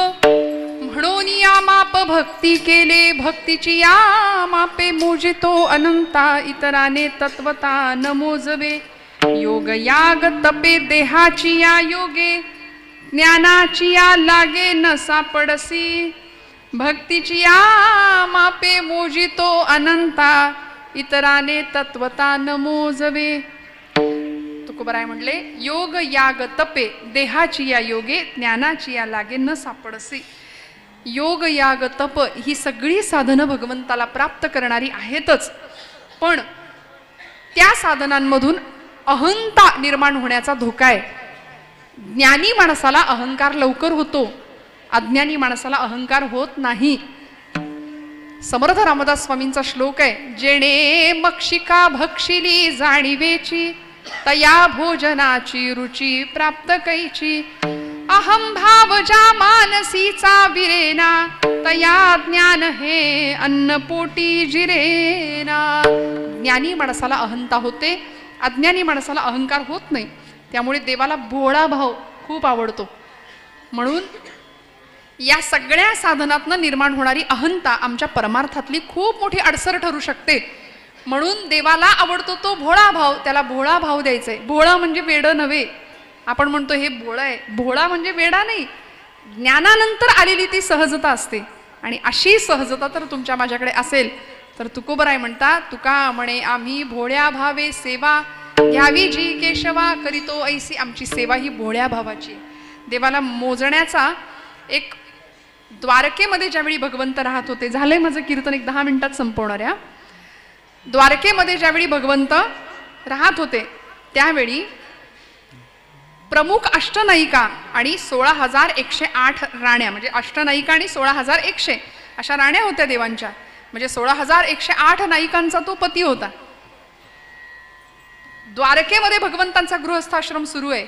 म्हणून या माप भक्ती केले भक्तीची या मापे मोजितो अनंता इतराने तत्वता न मोजवे योग याग तपे देहाची या योगे ज्ञानाची या लागे न सापडसी भक्तीची या मापे मोजितो अनंता इतराने तत्वता न मोजवे. तुकोबराय म्हणले योग याग तपे देहाची या योगे ज्ञानाची या लागे न सापडसी. योग याग तप ही सगळी साधनं भगवंताला प्राप्त करणारी आहेतच, पण त्या साधनांमधून अहंता निर्माण होण्याचा धोका आहे. ज्ञानी माणसाला अहंकार लवकर होतो, अज्ञानी माणसाला अहंकार होत नाही. समर्थ रामदास स्वामींचा श्लोक आहे, जेणे मक्षिका भक्षिली जाणीवेची तया भोजनाची रुची प्राप्त कैची अहम भाव ज्या मानसीचा विरेना तया ज्ञान हे अन्न पोटी जिरेना. ज्ञानी माणसाला अहंता होते, अज्ञानी माणसाला अहंकार होत नाही. त्यामुळे देवाला भोळा भाव खूप आवडतो. म्हणून या सगळ्या साधनातनं निर्माण होणारी अहंता आमच्या परमार्थातली खूप मोठी अडसर ठरू शकते. म्हणून देवाला आवडतो तो भोळा भाव, त्याला भोळा भाव द्यायचाय. भोळा म्हणजे वेडं नव्हे. आपण म्हणतो हे भोळा आहे, भोळा म्हणजे वेडा नाही. ज्ञानानंतर आलेली ती सहजता असते, आणि अशी सहजता तर तुमच्या माझ्याकडे असेल तर तुकोबराय म्हणता, तुका म्हणे आम्ही भोळ्या भावे सेवा घ्यावी जी केशवा करीतो ऐसी. आमची सेवा ही भोळ्या भावाची. देवाला मोजण्याचा एक द्वारकेमध्ये ज्यावेळी भगवंत राहत होते, झालंय माझं कीर्तन एक 10 मिनिटात संपवणार आहे. द्वारकेमध्ये ज्यावेळी भगवंत राहत होते त्यावेळी प्रमुख अष्टनायिका आणि 16,108 राण्या, म्हणजे अष्टनायिका आणि 16,100 अशा राण्या होत्या देवांच्या. म्हणजे 16,108 नायिकांचा तो पती होता. द्वारकेमध्ये भगवंतांचा गृहस्थाश्रम सुरू आहे.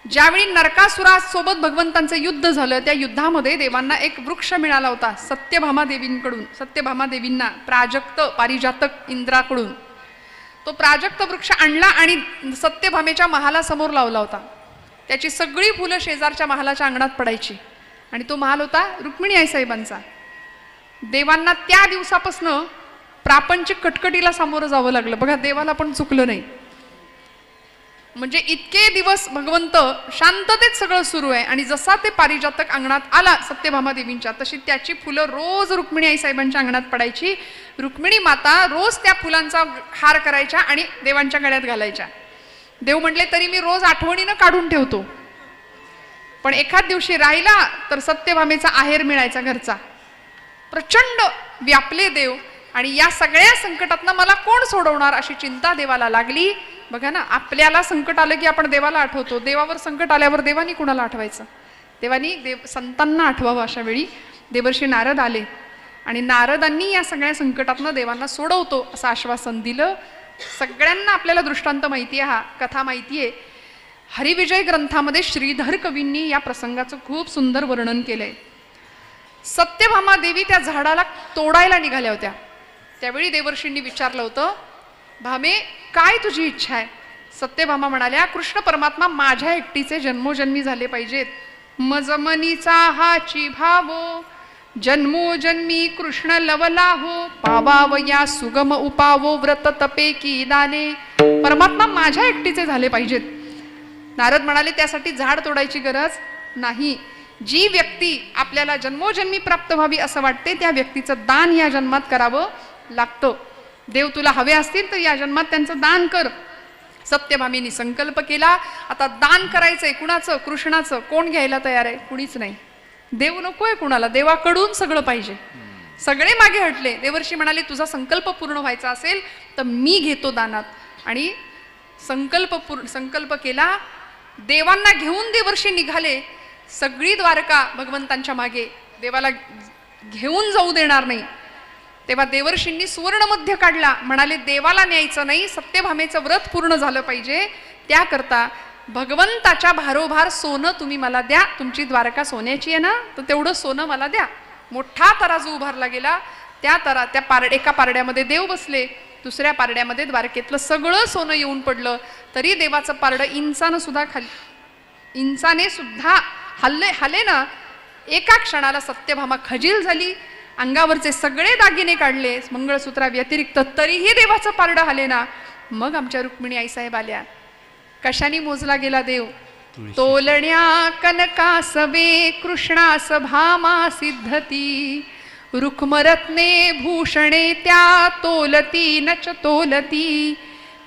ज्यावेळी नरकासुरासोबत भगवंतांचं युद्ध झालं, त्या युद्धामध्ये देवांना एक वृक्ष मिळाला होता सत्यभामा देवींकडून. सत्यभामा देवींना प्राजक्त पारिजातक इंद्राकडून तो प्राजक्त वृक्ष आणला आणि सत्यभामेच्या महालासमोर लावला होता. त्याची सगळी फुलं शेजारच्या महालाच्या अंगणात पडायची, आणि तो महाल होता रुक्मिणी आईसाहेबांचा. देवांना त्या दिवसापासनं प्रापंचिक कटकटीला सामोरं जावं लागलं. बघा, देवाला पण चुकलं नाही. म्हणजे इतके दिवस भगवंत शांततेत सगळं सुरू आहे, आणि जसा ते पारिजातक अंगणात आला सत्यभामा देवींच्या, तशी त्याची फुलं रोज रुक्मिणी आई साहेबांच्या अंगणात पडायची. रुक्मिणी माता रोज त्या फुलांचा हार करायच्या आणि देवांच्या गळ्यात घालायच्या. देव म्हटले तरी मी रोज आठवणीनं काढून ठेवतो. पण एखाद दिवशी राहिला तर सत्यभामेचा आहेर मिळायचा घरचा. प्रचंड व्यापले देव, आणि या सगळ्या संकटातनं मला कोण सोडवणार अशी चिंता देवाला लागली. बघा ना, आपल्याला संकट आलं की आपण देवाला आठवतो. देवावर संकट आल्यावर देवानी कुणाला आठवायचं? देवानी संतांना आठवावं. अशा वेळी देवर्षी नारद आले, आणि नारदांनी या सगळ्या संकटातनं देवांना सोडवतो असं आश्वासन दिलं. सगळ्यांना आपल्याला दृष्टांत माहिती आहे, हा कथा माहिती आहे. हरिविजय ग्रंथामध्ये श्रीधर कवींनी या प्रसंगाचं खूप सुंदर वर्णन केलंय. सत्यभामा देवी त्या झाडाला तोडायला निघाल्या होत्या. त्यावेळी देवर्षींनी विचारलं होतं, भामे काय तुझी इच्छा आहे? सत्यभामा म्हणाल्या, कृष्ण परमात्मा माझ्या एकटीचे जन्मोजन्मी झाले पाहिजेत. मजमनीचा हाची भावो जन्मोजन्मी कृष्ण लवला हो पावावया सुगम उपावो व्रत तपे की दाने. परमात्मा माझ्या एकटीचे झाले पाहिजेत. नारद म्हणाले, त्यासाठी झाड तोडायची गरज नाही. जी व्यक्ती आपल्याला जन्मोजन्मी प्राप्त व्हावी असं वाटते त्या व्यक्तीचं दान या जन्मात करावं लागतं. देव तुला हवे असतील तर या जन्मात त्यांचं दान कर. सत्यभामेनी संकल्प केला, आता दान करायचंय. कुणाचं? कृष्णाचं. कोण घ्यायला तयार आहे? कुणीच नाही. देव नकोय कुणाला, देवाकडून सगळं पाहिजे. सगळे मागे हटले. देवर्षी म्हणाले, तुझा संकल्प पूर्ण व्हायचा असेल तर मी घेतो दानात. आणि संकल्प केला. देवांना घेऊन देवर्षी निघाले. सगळी द्वारका भगवंतांच्या मागे. देवाला घेऊन जाऊ देणार नाही. तेव्हा देवर्षींनी सुवर्णमध्य काढला, म्हणाले देवाला न्यायचं नाही, सत्यभामेचं व्रत पूर्ण झालं पाहिजे, त्याकरता भगवंताच्या भारोभार सोनं तुम्ही मला द्या, तुमची द्वारका सोन्याची आहे ना, तर तेवढं सोनं मला द्या. मोठा तराजू उभारला गेला. एका पारड्यामध्ये देव बसले, दुसऱ्या पारड्यामध्ये द्वारकेतलं सगळं सोनं येऊन पडलं. तरी देवाचं पारडं इंचाने सुद्धा हल्ले ना. एका क्षणाला सत्यभामा खजील झाली, अंगावरचे सगळे दागिने काढले मंगळसूत्रा व्यतिरिक्त, तरीही देवाचं पारडं हले ना. मग आमच्या रुक्मिणी आईसाहेब आल्या. कशाने मोजला गेला देव? तोलण्या कनकासवे कृष्णास भामा सिद्धती, रुक्मरत्ने भूषणे त्या तोलती नच तोलती,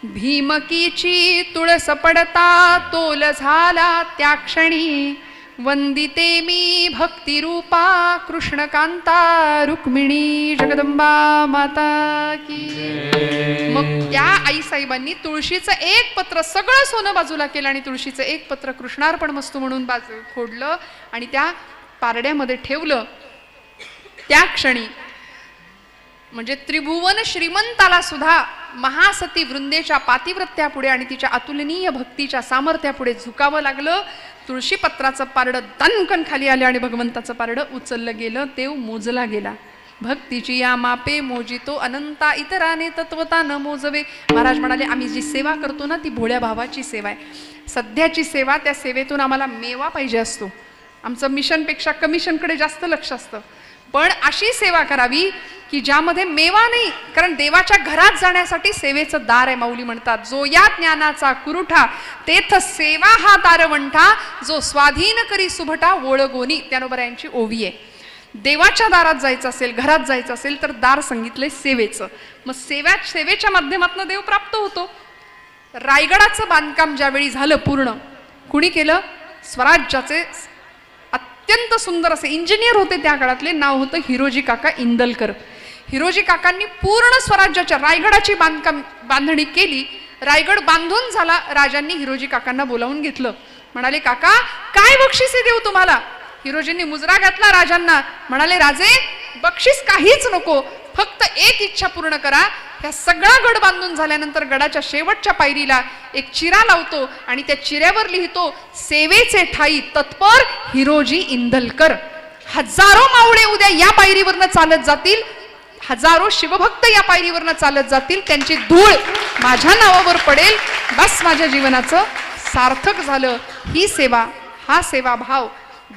भीमकीची तुळस पडता तोल झाला त्या क्षणी, वंदिते मी भक्तिरूपा कृष्णकांता रुक्मिणी जगदंबा माता की. मग त्या आईसाहेबांनी तुळशीचं एक पत्र, सगळं सोनं बाजूला केलं आणि तुळशीचं एक पत्र कृष्णार्पण मस्तू म्हणून फोडलं आणि त्या पारड्यामध्ये ठेवलं. त्या क्षणी म्हणजे त्रिभुवन श्रीमंताला सुद्धा महासती वृंदेच्या पातिव्रत्यापुढे आणि तिच्या अतुलनीय भक्तीच्या सामर्थ्यापुढे झुकावं लागलं. तुळशी पत्राचं पारडं दणकन खाली आले आणि भगवंताचं पारडं उचललं गेलं. देव मोजला गेला. भक्तीची या मापे मोजितो अनंता, इतराने तत्वता न मोजवे. महाराज म्हणाले आम्ही जी सेवा करतो ना ती भोळ्या भावाची सेवा आहे. सध्याची सेवा, त्या सेवेतून आम्हाला मेवा पाहिजे असतो. आमचं मिशनपेक्षा कमिशनकडे जास्त लक्ष असतं. पण अशी सेवा करावी की ज्यामध्ये मेवा नाही. कारण देवाच्या घरात जाण्यासाठी सेवेचं दार आहे. माऊली म्हणतात जो या ज्ञानाचा कुरुठा, तेथ सेवा हा दारवंठा, जो स्वाधीन करी सुभटा ओळगोनी. त्यानंतर यांची ओवी आहे. देवाच्या दारात जायचं असेल, घरात जायचं असेल तर दार सांगितलंय सेवेचं. मग सेवेच्या माध्यमातून देव प्राप्त होतो. रायगडाचं बांधकाम ज्यावेळी झालं पूर्ण, कुणी केलं? स्वराज्याचे अत्यंत सुंदर असे इंजिनियर होते त्या काळातले, नाव होतं हिरोजी काका इंदलकर. हिरोजी काकांनी पूर्ण स्वराज्याच्या रायगडाची बांधणी केली. रायगड बांधून झाला. राजांनी हिरोजी काकांना बोलावून घेतलं. म्हणाले काका काय बक्षिसे देऊ तुम्हाला? हिरोजींनी मुजरा घातला राजांना. म्हणाले राजे बक्षीस काहीच नको, फक्त एक इच्छा पूर्ण करा. ह्या सगळा गड बांधून झाल्यानंतर गडाच्या शेवटच्या पायरीला एक चिरा लावतो आणि त्या चिऱ्यावर लिहितो सेवेचे ठाई तत्पर हिरोजी इंदलकर. हजारो मावळे उद्या या पायरीवरनं चालत जातील, हजारो शिवभक्त या पायरीवरनं चालत जातील, त्यांची धूळ माझ्या नावावर पडेल. बस माझ्या जीवनाचं सार्थक झालं. ही सेवा, हा सेवाभाव.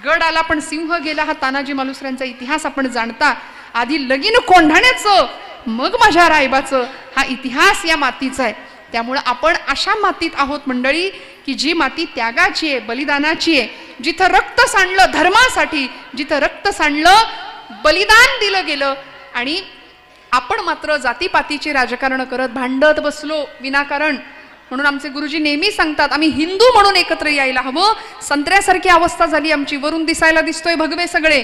गड आला पण सिंह गेला, हा तानाजी मालुसऱ्यांचा इतिहास आपण जाणता. आधी लगीन कोंढाण्याचं मग माझ्या रायबाचं, हा इतिहास या मातीचा आहे. त्यामुळे आपण अशा मातीत आहोत मंडळी की जी माती त्यागाची आहे, बलिदानाची आहे. जिथं रक्त सांडलं धर्मासाठी, जिथं रक्त सांडलं बलिदान दिलं गेलं, आणि आपण मात्र जातीपातीची राजकारण करत भांडत बसलो विनाकारण. म्हणून आमचे गुरुजी नेहमी सांगतात आम्ही हिंदू म्हणून एकत्र यायला हवं. संत्र्यासारखी अवस्था झाली आमची. वरून दिसायला दिसतोय भगवे सगळे,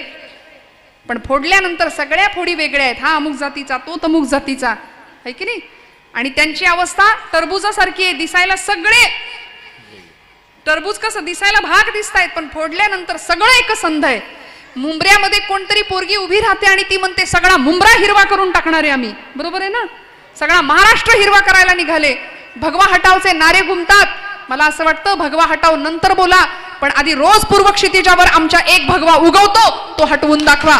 पण फोडल्यानंतर सगळ्या फोडी वेगळ्या आहेत. हा अमुक जातीचा, तो तमुक जातीचा, आहे की नाही? आणि त्यांची अवस्था टरबुजासारखी आहे. दिसायला सगळे टरबूज कसं दिसायला भाग दिसतायत, पण फोडल्यानंतर सगळं एकसंध आहे. मुंबऱ्यामध्ये कोणतरी पोरगी उभी राहते आणि ती म्हणते सगळा मुंबरा हिरवा करून टाकणारे आम्ही. बरोबर आहे ना? सगळा महाराष्ट्र हिरवा करायला निघाले. भगवा हटावचे नारे घुमतात. मला असं वाटतं भगवा हटाव नंतर बोला, पण आधी रोज पूर्व क्षितिजावर आमच्या एक भगवा उगवतो तो हटवून दाखवा.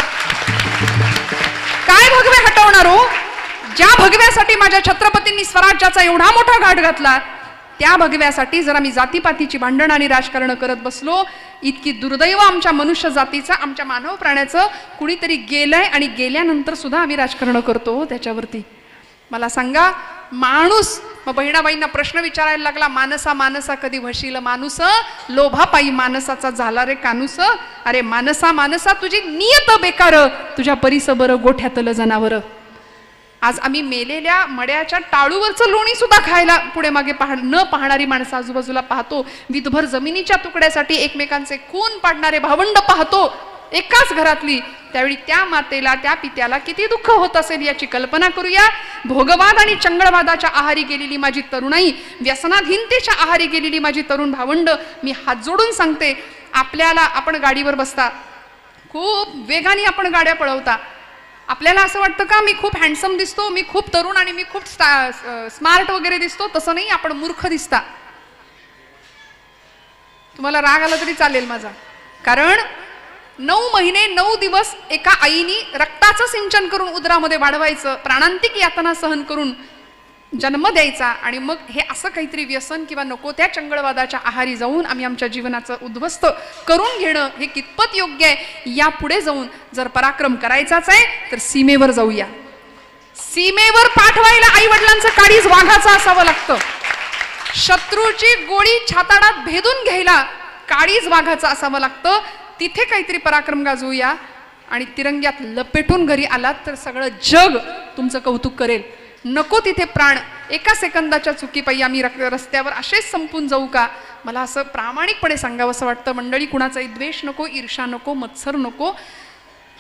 काय भगवे हटवणार हो? ज्या भगव्यासाठी माझ्या छत्रपतींनी स्वराज्याचा एवढा मोठा घाट घातला, त्या भगव्यासाठी जर आम्ही जातीपातीची भांडण आणि राजकारण करत बसलो, इतकी दुर्दैव आमच्या मनुष्य जातीचं, आमच्या मानव प्राण्याचं. कुणीतरी गेलंय आणि गेल्यानंतर सुद्धा आम्ही राजकारण करतो त्याच्यावरती. मला सांगा माणूस, मग बहिणाबाईंना प्रश्न विचारायला लागला, मानसा मानसा कधी वशील माणूस, लोभापायी मानसाचा झाला रे कानूस. अरे मानसा मानसा तुझी नियत बेकार, तुझ्या परिस बरं गोठ्यातलं जनावर. आज आम्ही मेलेल्या मड्याच्या टाळूवरचं लोणी सुद्धा खायला पुढे मागे न पाहणारी माणसं आजूबाजूला पाहतो. विधभर जमिनीच्या तुकड्यासाठी एकमेकांचे खून पाडणारे भावंड पाहतो एकाच घरातली. त्यावेळी त्या मातेला, त्या पित्याला किती दुःख होत असेल याची कल्पना करूया. भोगवाद आणि चंगळवादाच्या आहारी गेलेली माझी तरुणाई, व्यसनाधीनतेच्या आहारी गेलेली माझी तरुण भावंड, मी हात जोडून सांगते, आपल्याला, आपण गाडीवर बसता, खूप वेगाने आपण गाड्या पळवता. आपल्याला असं वाटतं का मी खूप हँडसम दिसतो, मी खूप तरुण आणि मी खूप स्मार्ट वगैरे दिसतो. तसं नाही, आपण मूर्ख दिसता. तुम्हाला राग आला तरी चालेल माझा, कारण 9 महिने 9 दिवस एका आईनी रक्ताचं सिंचन करून उदरामध्ये वाढवायचं, प्राणांतिक यातना सहन करून जन्म द्यायचा, आणि मग हे असं काहीतरी व्यसन किंवा नको त्या चंगळवादाच्या आहारी जाऊन आम्ही आमच्या जीवनाचं उद्ध्वस्त करून घेणं हे कितपत योग्य आहे. यापुढे जाऊन जर पराक्रम करायचाच आहे तर सीमेवर जाऊया. सीमेवर पाठवायला आई वडिलांचं काळीज वाघाचं असावं लागतं. शत्रूची गोळी छाताडात भेदून घ्यायला काळीज वाघाचं असावं लागतं. तिथे काहीतरी पराक्रम गाजवूया, आणि तिरंग्यात लपेटून घरी आलात तर सगळं जग तुमचं कौतुक करेल. नको तिथे प्राण एका सेकंदाच्या चुकीपायी आम्ही रस्त्यावर असेच संपून जाऊ का? मला असं प्रामाणिकपणे सांगावंसं वाटतं. मंडळी, कुणाचाही द्वेष नको, ईर्षा नको, मत्सर नको.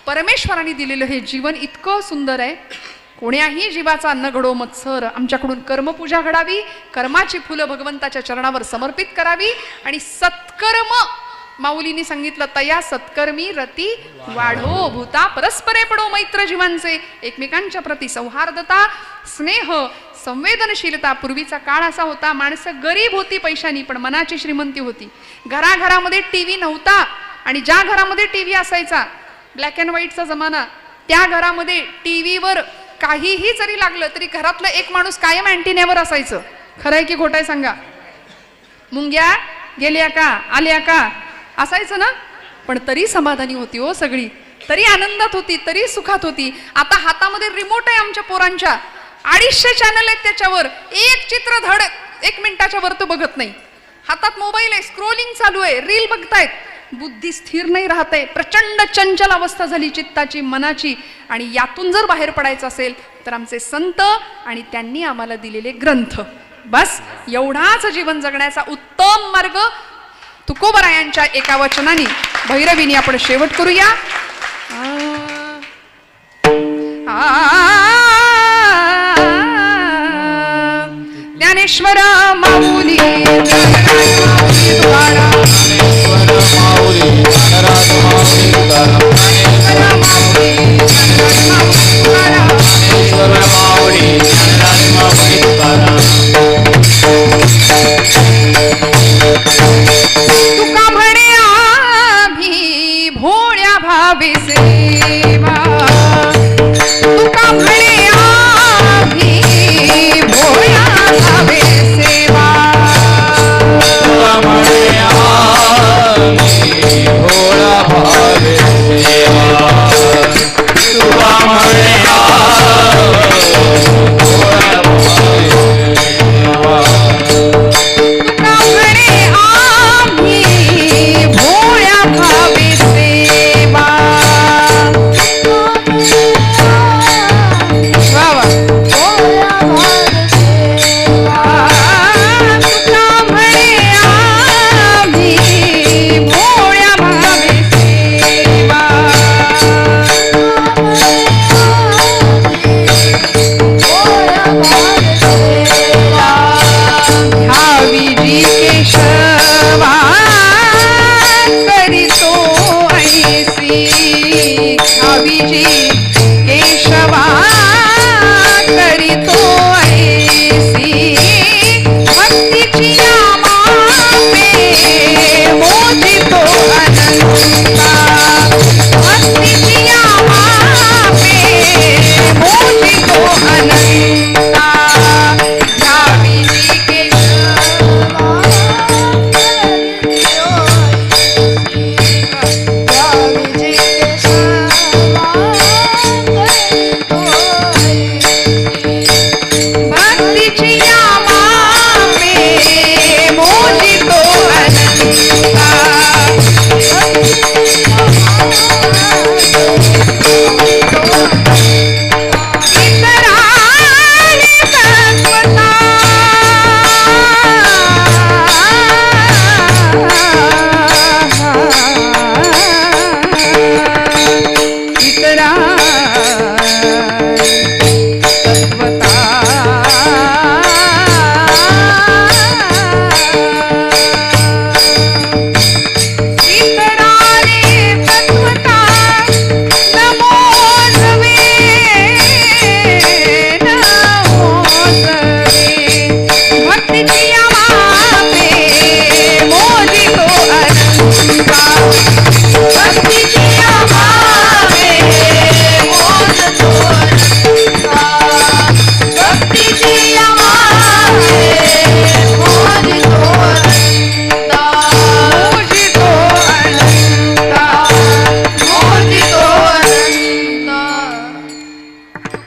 परमेश्वराने दिलेलं हे जीवन इतकं सुंदर आहे. कोण्याही जीवाचा न घडो मत्सर. आमच्याकडून कर्मपूजा घडावी, कर्माची फुलं भगवंताच्या चरणावर समर्पित करावी, आणि सत्कर्म माऊलींनी सांगितलं, तया सत्कर्मी रती वाढो भूता, परस्परे पडो मैत्र जीवांचे. एकमेकांच्या प्रती सौहार्दता, स्नेह, संवेदनशीलता. पूर्वीचा काळ असा होता, माणसं गरीब होती पैशानी, पण मनाची श्रीमंती होती. घराघरामध्ये टीव्ही नव्हता, आणि ज्या घरामध्ये टीव्ही असायचा, ब्लॅक अँड व्हाईटचा जमाना, त्या घरामध्ये टीव्हीवर काहीही जरी लागलं तरी घरातलं एक माणूस कायम अँटिन्यावर असायचं. खरंय की खोटंय सांगा? मुंग्या गेल्या का, आल्या का असायचं ना, पण तरी समाधानी होती हो सगळी, तरी आनंदात होती, तरी सुखात होती. आता हातामध्ये रिमोट आहे आमच्या पोरांच्या, 250 चॅनल आहेत त्याच्यावर, एक चित्र धड 1 मिनिटाच्या वर तो बघत नाही. हातात मोबाईल आहे, स्क्रोलिंग चालू आहे, रील बघतायत. बुद्धी स्थिर नाही राहत आहे. प्रचंड चंचल अवस्था झाली चित्ताची, मनाची. आणि यातून जर बाहेर पडायचं असेल तर आमचे संत आणि त्यांनी आम्हाला दिलेले ग्रंथ, बस एवढाच जीवन जगण्याचा उत्तम मार्ग. तुकोबरायांच्या एका वचनाने भैरवीने आपण शेवट करूया. ज्ञानेश्वर माऊली तुका म्हणे आम्ही भोळ्या भावे सेवा, तुका म्हणे आम्ही भोळ्या भावे सेवा, तुका म्हणे आम्ही भोळ्या भावे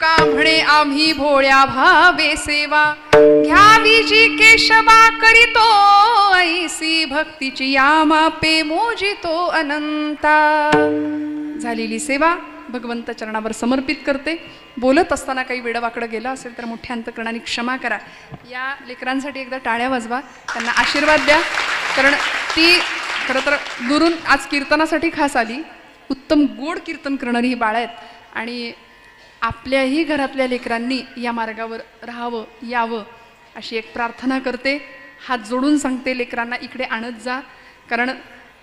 तुका म्हणे आम्ही भोळ्या भावे सेवा घ्यावी जी केशवा करीतो ऐसी भक्तीची यामापे मोजितो अनंता. झालेली सेवा भगवंत चरणावर समर्पित करते. बोलत असताना काही वेडवाकडं गेलं असेल तर मोठ्या अंतकरणाने क्षमा करा. या लेकरांसाठी एकदा टाळ्या वाजवा, त्यांना आशीर्वाद द्या. कारण ती खरं तर दुरून आज कीर्तनासाठी खास आली. उत्तम गोड कीर्तन करणारी ही बाळं आहेत आणि आपल्याही घरातल्या लेकरांनी या मार्गावर राहावं, यावं अशी एक प्रार्थना करते. हात जोडून सांगते, लेकरांना इकडे आणत जा. कारण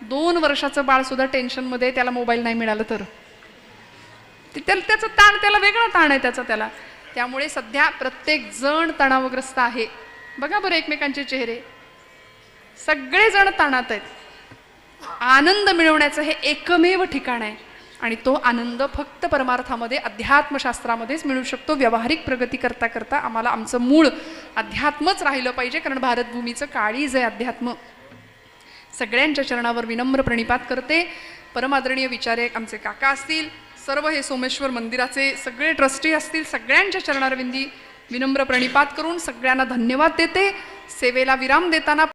2 वर्षाचं बाळसुद्धा टेन्शनमध्ये, त्याला मोबाईल नाही मिळालं तर त्याचं ताण, त्याला वेगळा ताण आहे त्याला. त्यामुळे सध्या प्रत्येक जण तणावग्रस्त आहे. बघा बरं एकमेकांचे चेहरे, सगळेजण ताणात आहेत. आनंद मिळवण्याचं हे एकमेव ठिकाण आहे आणि तो आनंद फक्त परमार्थामध्ये, अध्यात्मशास्त्रामध्येच मिळू शकतो. व्यावहारिक प्रगती करता करता आम्हाला आमचं मूळ अध्यात्मच राहिलं पाहिजे. कारण भारतभूमीचं काळीज आहे अध्यात्म. सगळ्यांच्या चरणावर विनम्र प्रणिपात करते. परमादरणीय विचारक आमचे काका असतील, सर्व हे सोमेश्वर मंदिराचे सगळे ट्रस्टी असतील, सगळ्यांच्या चरणारविंदी विनम्र प्रणिपात करून सगळ्यांना धन्यवाद देते. सेवेला विराम देताना